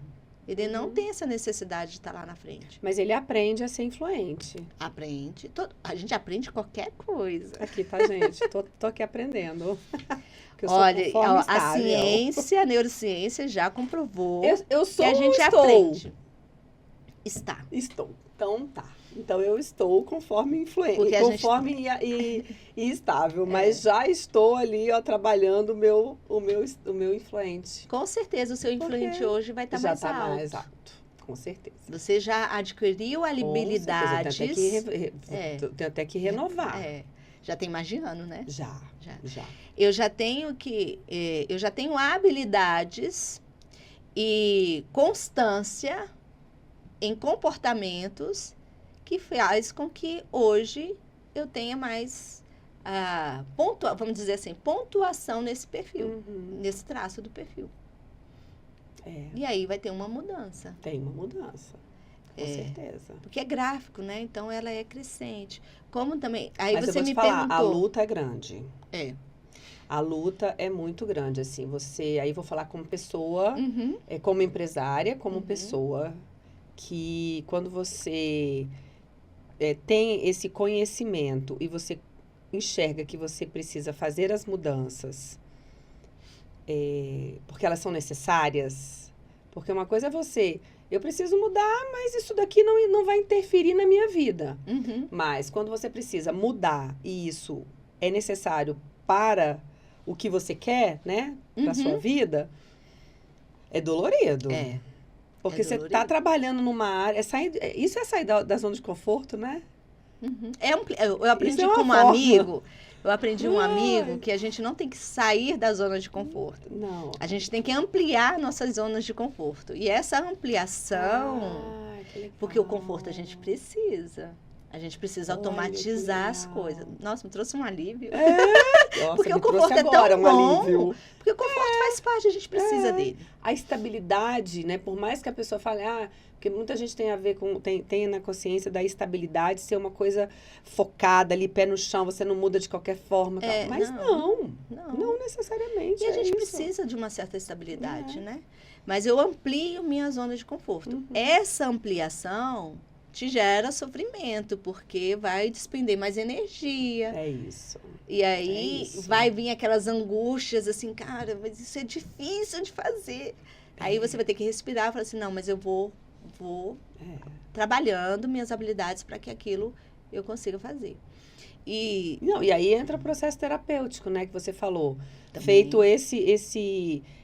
Ele não tem essa necessidade de estar lá na frente. Mas ele aprende a ser influente. Aprende. A gente aprende qualquer coisa. Aqui, tá, gente? Tô aqui aprendendo. Olha, a ciência, a neurociência já comprovou eu sou que a gente aprende. Estou. Então, tá. Então, eu estou conforme influente. Conforme e estável. Mas já estou ali, trabalhando o meu influente. Com certeza, o seu influente hoje vai estar mais alto. Já está mais alto. Com certeza. Você já adquiriu habilidades. Tenho até que renovar. Já tem mais de ano, né? Já. Eu já tenho habilidades e constância em comportamentos que faz com que hoje eu tenha mais, vamos dizer assim, pontuação nesse perfil, nesse traço do perfil. E aí vai ter uma mudança. Tem uma mudança, com certeza. Porque é gráfico, né? Então, ela é crescente. Como também... Aí mas você me perguntou... perguntou... A luta é grande. A luta é muito grande, assim. Aí vou falar como pessoa, como empresária, como pessoa... que quando você tem esse conhecimento e você enxerga que você precisa fazer as mudanças porque elas são necessárias, porque uma coisa é eu preciso mudar, mas isso daqui não vai interferir na minha vida. Mas quando você precisa mudar e isso é necessário para o que você quer, né, para sua vida, é dolorido. Porque você está trabalhando numa área, isso é sair da zona de conforto, né? Eu aprendi com um amigo, que a gente não tem que sair da zona de conforto. Não. A gente tem que ampliar nossas zonas de conforto. E essa ampliação, porque o conforto a gente precisa. A gente precisa automatizar as coisas. Nossa, me trouxe um alívio. Nossa, porque o conforto é tão bom. Alívio. Porque o conforto faz parte, a gente precisa dele. A estabilidade, né? Por mais que a pessoa fale, porque muita gente tem a ver com, tem na consciência da estabilidade ser uma coisa focada ali, pé no chão, você não muda de qualquer forma. Tal. Mas não necessariamente. E a gente precisa de uma certa estabilidade, né? Mas eu amplio minha zona de conforto. Essa ampliação te gera sofrimento, porque vai despender mais energia. É isso. E aí vai vir aquelas angústias assim, cara, mas isso é difícil de fazer. Aí você vai ter que respirar e falar assim, não, mas eu vou trabalhando minhas habilidades para que aquilo eu consiga fazer. E aí entra o processo terapêutico, né, que você falou. Também. Feito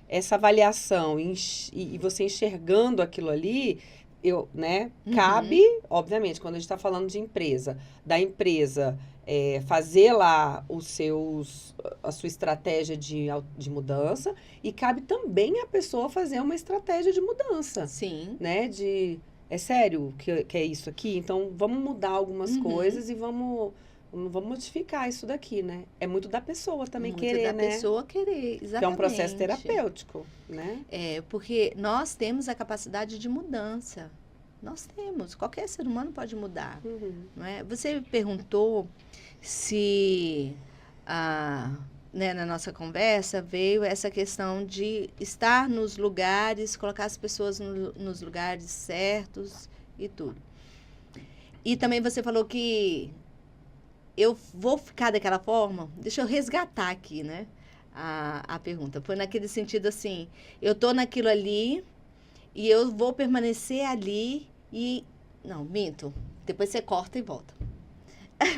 essa avaliação e você enxergando aquilo ali, cabe, obviamente, quando a gente está falando de empresa, da empresa fazer lá a sua estratégia de mudança, e cabe também a pessoa fazer uma estratégia de mudança. Sim. Né? É sério que é isso aqui? Então, vamos mudar algumas coisas e vamos modificar isso daqui, né? É muito da pessoa também querer, né? Muito da pessoa querer, exatamente. Que é um processo terapêutico, né? Porque nós temos a capacidade de mudança. Nós temos. Qualquer ser humano pode mudar. Não é? Você perguntou se, na nossa conversa, veio essa questão de estar nos lugares, colocar as pessoas nos lugares certos e tudo. E também você falou que eu vou ficar daquela forma. Deixa eu resgatar aqui, né? A pergunta. Foi naquele sentido assim, eu estou naquilo ali e eu vou permanecer ali e... Não, minto. Depois você corta e volta.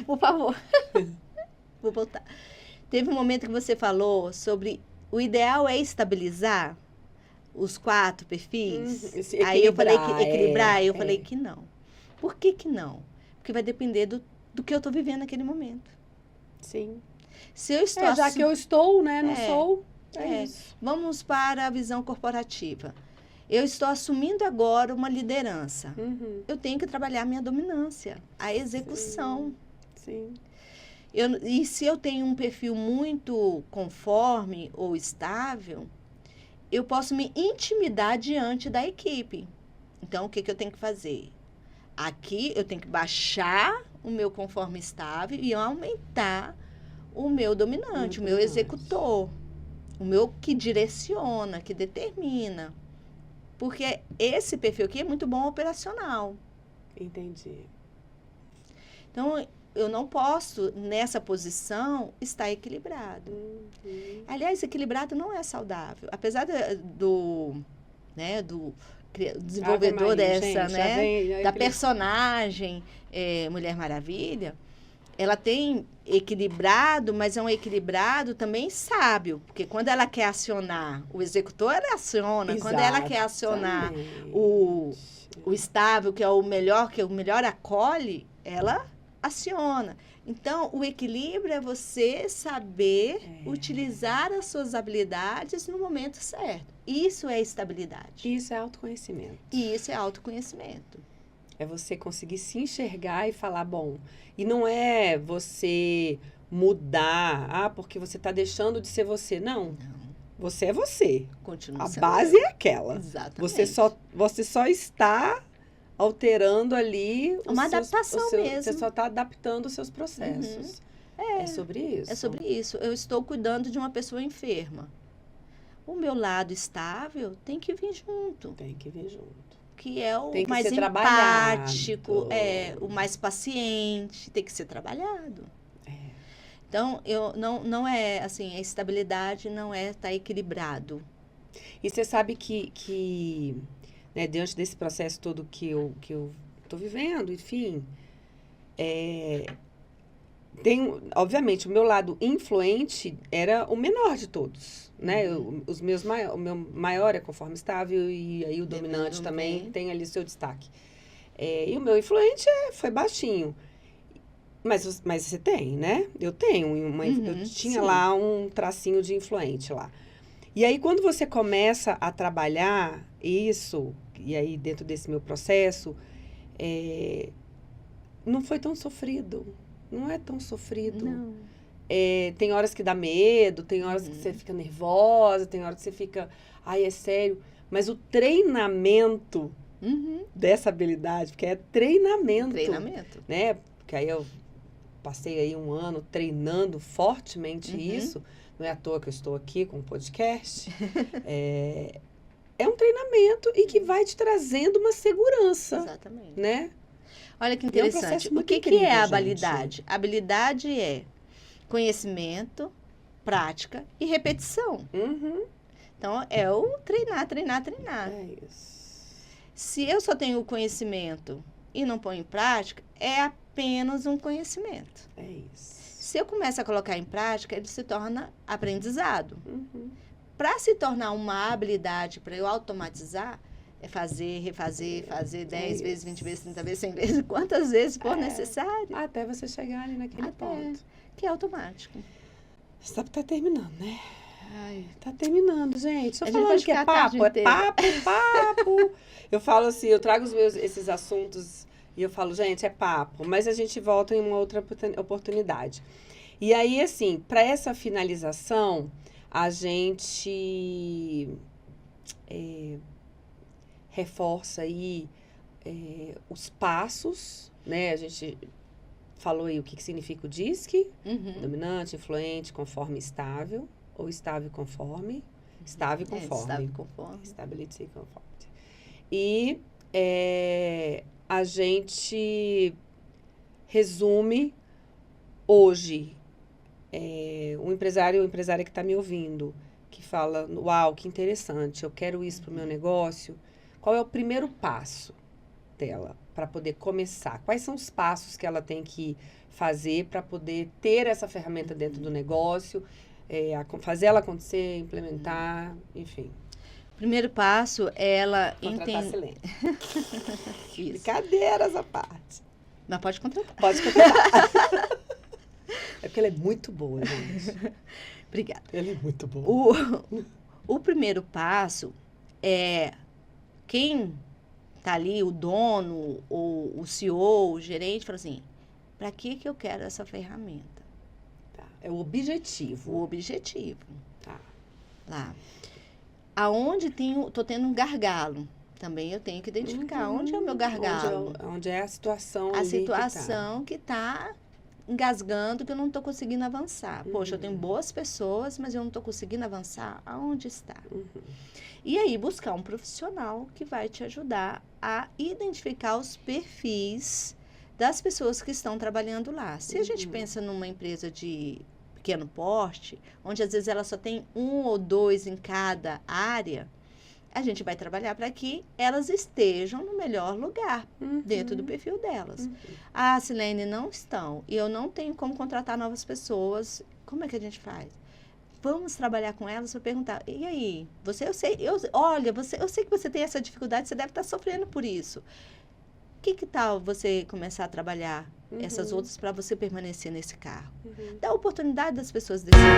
Por favor. Vou voltar. Teve um momento que você falou sobre o ideal é estabilizar os 4 perfis. Aí eu falei que equilibrar, eu falei que não. Por que não? Porque vai depender do que eu estou vivendo naquele momento. Sim. Se eu estou já que eu estou, né? Não sou. Isso. Vamos para a visão corporativa. Eu estou assumindo agora uma liderança. Eu tenho que trabalhar minha dominância, a execução. Sim. E se eu tenho um perfil muito conforme ou estável, eu posso me intimidar diante da equipe. Então, o que eu tenho que fazer? Aqui, eu tenho que baixar o meu conforme estável e aumentar o meu dominante, o meu executor, o meu que direciona, que determina. Porque esse perfil aqui é muito bom operacional. Entendi. Então, eu não posso, nessa posição, estar equilibrado. Aliás, equilibrado não é saudável. Apesar do desenvolvedor da personagem Mulher Maravilha, ela tem equilibrado, mas é um equilibrado também sábio, porque quando ela quer acionar o executor, ela aciona. Exatamente. Quando ela quer acionar o estável, que o melhor acolhe, ela aciona. Então, o equilíbrio é você saber utilizar as suas habilidades no momento certo. Isso é estabilidade. Isso é autoconhecimento. E isso é autoconhecimento. É você conseguir se enxergar e falar, bom, e não é você mudar, porque você está deixando de ser você. Não. Você é você. Continua a base é aquela. Exatamente. Você só está alterando ali... Uma adaptação mesmo. Você só está adaptando os seus processos. É sobre isso. É sobre isso. Eu estou cuidando de uma pessoa enferma. O meu lado estável tem que vir junto. Tem que vir junto. Que é o tem que mais ser empático, o mais paciente, tem que ser trabalhado. Então, não é assim, a estabilidade não é estar equilibrado. E você sabe que né, diante desse processo todo que eu estou vivendo, enfim, obviamente, o meu lado influente era o menor de todos, né? O meu maior é conforme estável e aí o dominante também tem ali seu destaque. E o meu influente foi baixinho. Mas você tem, né? Eu tenho eu tinha lá um tracinho de influente lá. E aí, quando você começa a trabalhar isso, e aí dentro desse meu processo, não foi tão sofrido. Não é tão sofrido. Não. Tem horas que dá medo, tem horas que você fica nervosa, tem horas que você fica, ai, é sério. Mas o treinamento dessa habilidade, porque é treinamento. Treinamento. Né? Porque aí eu passei aí 1 ano treinando fortemente isso. Não é à toa que eu estou aqui com um podcast. É um treinamento e que vai te trazendo uma segurança. Exatamente. Né? Olha que interessante. O que é a habilidade? Habilidade é conhecimento, prática e repetição. Então, é o treinar. É isso. Se eu só tenho o conhecimento e não ponho em prática, é apenas um conhecimento. É isso. Se eu começo a colocar em prática, ele se torna aprendizado. Para se tornar uma habilidade, para eu automatizar, é fazer, refazer, fazer 10 vezes, 20 vezes, 30 vezes, 100 vezes, quantas vezes for necessário. Até você chegar ali naquele ponto. Que é automático. Sabe que tá terminando, né? Ai, tá terminando, gente. Tô falando que é papo. Eu falo assim, eu trago esses assuntos e eu falo, gente, é papo. Mas a gente volta em uma outra oportunidade. E aí, assim, para essa finalização, a gente reforça aí os passos, né? A gente falou aí o que significa o DISC, dominante, influente, conforme, estável, ou estável e conforme, estável e conforme. Estável e conforme. Stability e conformity. E a gente resume hoje, um empresário ou empresária que está me ouvindo, que fala, uau, que interessante, eu quero isso para o meu negócio. Qual é o primeiro passo dela para poder começar? Quais são os passos que ela tem que fazer para poder ter essa ferramenta dentro do negócio, fazer ela acontecer, implementar, enfim. O primeiro passo é ela entender. Brincadeiras à parte. Mas pode contratar. Pode contratar. É porque ela é muito boa, gente. Obrigada. Ela é muito boa. O primeiro passo é quem tá ali, o dono, ou o CEO, o gerente, fala assim, para que eu quero essa ferramenta? Tá. É o objetivo. O objetivo. Tá. Lá. Aonde tô tendo um gargalo, também eu tenho que identificar onde é o meu gargalo. Onde é a situação. A situação que tá engasgando, que eu não estou conseguindo avançar. Poxa, eu tenho boas pessoas, mas eu não estou conseguindo avançar. Aonde está? E aí, buscar um profissional que vai te ajudar a identificar os perfis das pessoas que estão trabalhando lá. Se a gente pensa numa empresa de pequeno porte, onde às vezes ela só tem 1 ou 2 em cada área, a gente vai trabalhar para que elas estejam no melhor lugar, dentro do perfil delas. Ah, Silene, não estão. E eu não tenho como contratar novas pessoas. Como é que a gente faz? Vamos trabalhar com elas para perguntar, e aí? Eu sei que você tem essa dificuldade, você deve estar sofrendo por isso. Que tal você começar a trabalhar essas outras para você permanecer nesse carro? Dá a oportunidade das pessoas decidirem.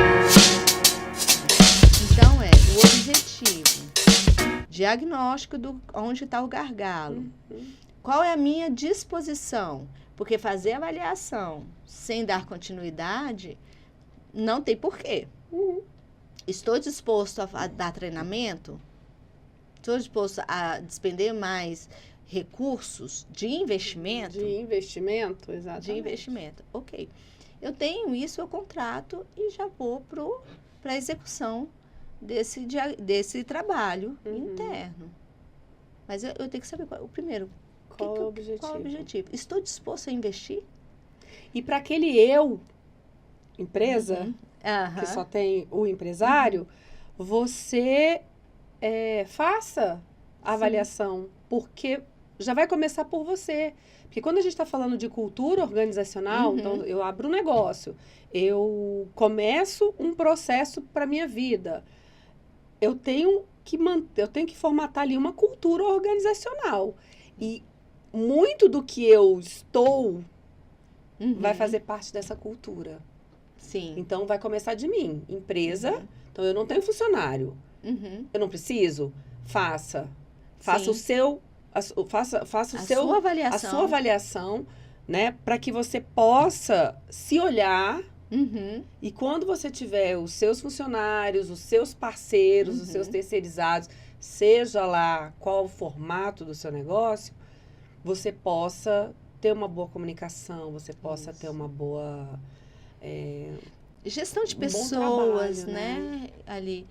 Então, o objetivo. Diagnóstico onde está o gargalo. Qual é a minha disposição? Porque fazer avaliação sem dar continuidade não tem porquê. Estou disposto a dar treinamento? Estou disposto a despender mais recursos de investimento? De investimento, exatamente. De investimento, ok. Eu tenho isso, eu contrato e já vou para a execução desse trabalho interno. Mas eu tenho que saber qual é o primeiro. Qual é o objetivo? Qual é o objetivo? Estou disposto a investir? E para aquele empresa, que só tem o empresário, você faça a avaliação. Porque, já vai começar por você. Porque quando a gente está falando de cultura organizacional, então eu abro um negócio, eu começo um processo para minha vida. Eu tenho que formatar ali uma cultura organizacional. E muito do que eu estou vai fazer parte dessa cultura. Sim. Então, vai começar de mim. Empresa, então eu não tenho funcionário. Eu não preciso? Faça. Faça o seu... Faça a sua avaliação, né? Para que você possa se olhar. E quando você tiver os seus funcionários, os seus parceiros, os seus terceirizados, seja lá qual o formato do seu negócio, você possa ter uma boa comunicação, você possa ter uma boa... gestão de pessoas, trabalho, né? Ali.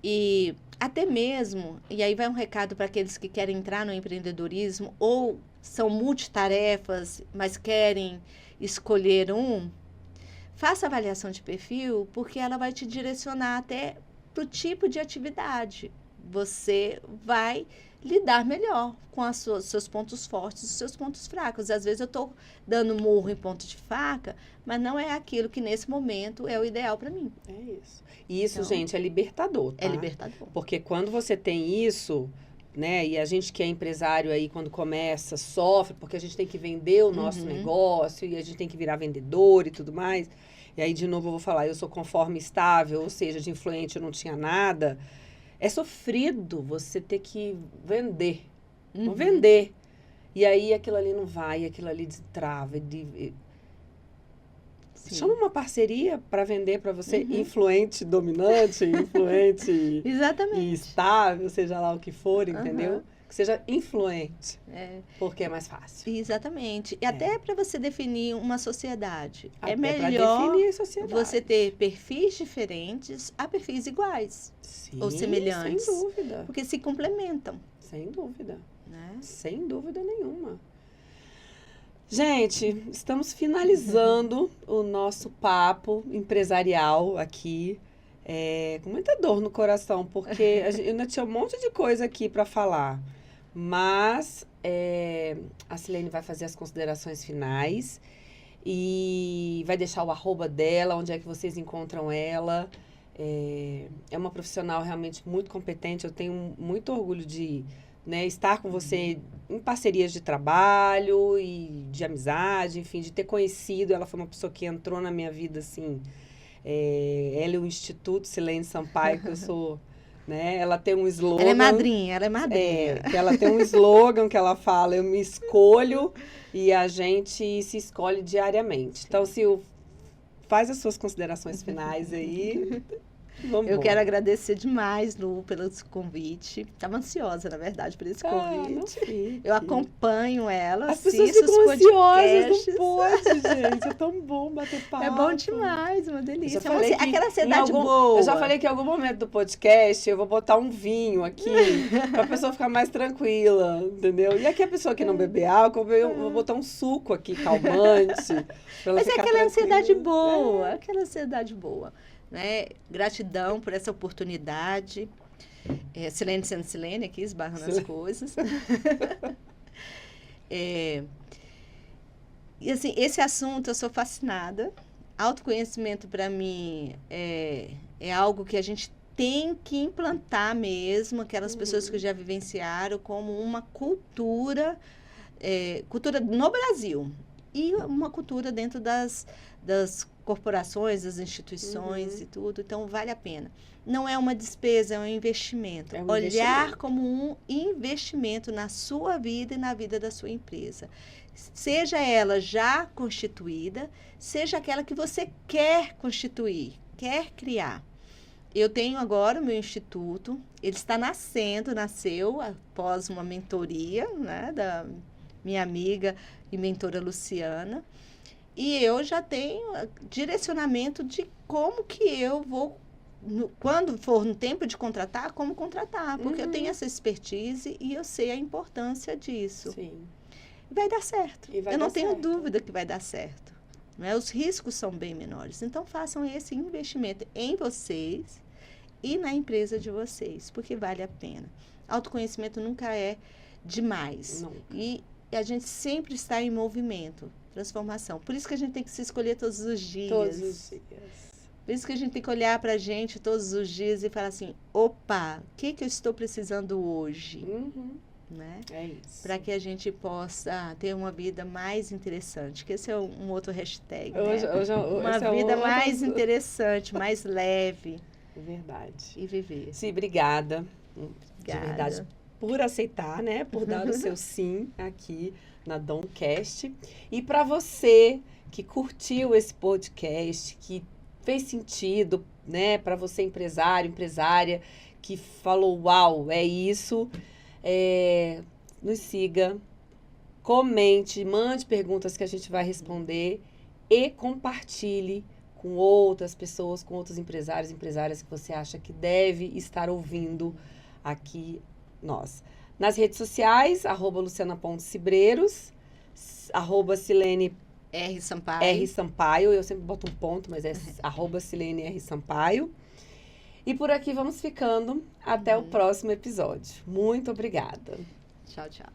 E até mesmo, e aí vai um recado para aqueles que querem entrar no empreendedorismo ou são multitarefas, mas querem escolher um, faça avaliação de perfil, porque ela vai te direcionar até para o tipo de atividade. Você vai lidar melhor com os seus pontos fortes e os seus pontos fracos. Às vezes eu estou dando murro em ponto de faca, mas não é aquilo que nesse momento é o ideal para mim. É isso. E isso, então, gente, é libertador, tá? É libertador. Porque quando você tem isso, né, e a gente que é empresário aí, quando começa, sofre, porque a gente tem que vender o nosso negócio, e a gente tem que virar vendedor e tudo mais. E aí, de novo, eu vou falar, eu sou conforme estável, ou seja, de influente eu não tinha nada. É sofrido você ter que vender. Não vender. E aí aquilo ali não vai, aquilo ali destrava. Chama uma parceria para vender para você influente, dominante, influente e estável, seja lá o que for, entendeu? Que seja influente, porque é mais fácil. Exatamente. E até para você definir uma sociedade. Até é melhor você ter perfis diferentes a perfis iguais. Sim, ou semelhantes. Sem dúvida. Porque se complementam. Sem dúvida. Né? Sem dúvida nenhuma. Gente, estamos finalizando o nosso papo empresarial aqui. Com muita dor no coração, porque eu ainda tinha um monte de coisa aqui para falar. Mas a Silene vai fazer as considerações finais e vai deixar o @ dela, onde é que vocês encontram ela. É uma profissional realmente muito competente. Eu tenho muito orgulho de estar com você em parcerias de trabalho e de amizade, enfim, de ter conhecido. Ela foi uma pessoa que entrou na minha vida, assim... ela é o Instituto Silene Sampaio, que eu sou... Né? Ela tem um slogan... Ela é madrinha. Que ela tem um slogan que ela fala, eu me escolho e a gente se escolhe diariamente. Então, faz as suas considerações finais aí... Eu quero agradecer demais, Lu, pelo convite. Estava ansiosa, na verdade, por esse convite. Eu acompanho ela, As pessoas ficam ansiosas, não pode, gente. É tão bom bater papo. É bom demais, uma delícia. Aquela ansiedade boa. Eu já falei que em algum momento do podcast eu vou botar um vinho aqui para a pessoa ficar mais tranquila, entendeu? E aqui a pessoa que não bebe álcool, eu vou botar um suco aqui, calmante. Mas é aquela ansiedade boa, aquela ansiedade boa. Né? Gratidão por essa oportunidade. Silene sendo Silene aqui, esbarrando as coisas. E assim, esse assunto eu sou fascinada. Autoconhecimento para mim é algo que a gente tem que implantar mesmo, aquelas pessoas que já vivenciaram como uma cultura no Brasil e uma cultura dentro das corporações, das instituições e tudo. Então, vale a pena. Não é uma despesa, é um investimento. Olhar como um investimento na sua vida e na vida da sua empresa. Seja ela já constituída, seja aquela que você quer constituir, quer criar. Eu tenho agora o meu instituto, ele está nasceu após uma mentoria, né, da minha amiga e mentora Luciana. E eu já tenho direcionamento de como que eu vou, quando for no tempo de contratar, como contratar. Porque eu tenho essa expertise e eu sei a importância disso. Sim. Vai dar certo. Eu não tenho dúvida que vai dar certo. Né? Os riscos são bem menores. Então, façam esse investimento em vocês e na empresa de vocês, porque vale a pena. Autoconhecimento nunca é demais. Nunca. E a gente sempre está em movimento, transformação. Por isso que a gente tem que se escolher todos os dias. Todos os dias. Por isso que a gente tem que olhar para a gente todos os dias e falar assim, opa, o que eu estou precisando hoje? Né? É isso. Para que a gente possa ter uma vida mais interessante. Que esse é um outro hashtag, né? Uma vida mais interessante, mais leve. Verdade. E viver. Sim, obrigada. De Obrigada. verdade, por aceitar, né? Por dar o seu sim aqui na Domcast. E para você que curtiu esse podcast, que fez sentido, né? Para você, empresário, empresária, que falou, uau, é isso. Nos siga, comente, mande perguntas que a gente vai responder e compartilhe com outras pessoas, com outros empresários, empresárias que você acha que deve estar ouvindo aqui nós. Nas redes sociais, @luciana.cibreiros, @Silene R. Sampaio. R. Sampaio, eu sempre boto um ponto, mas é @Silene R. Sampaio. E por aqui vamos ficando. Até o próximo episódio. Muito obrigada. Tchau, tchau.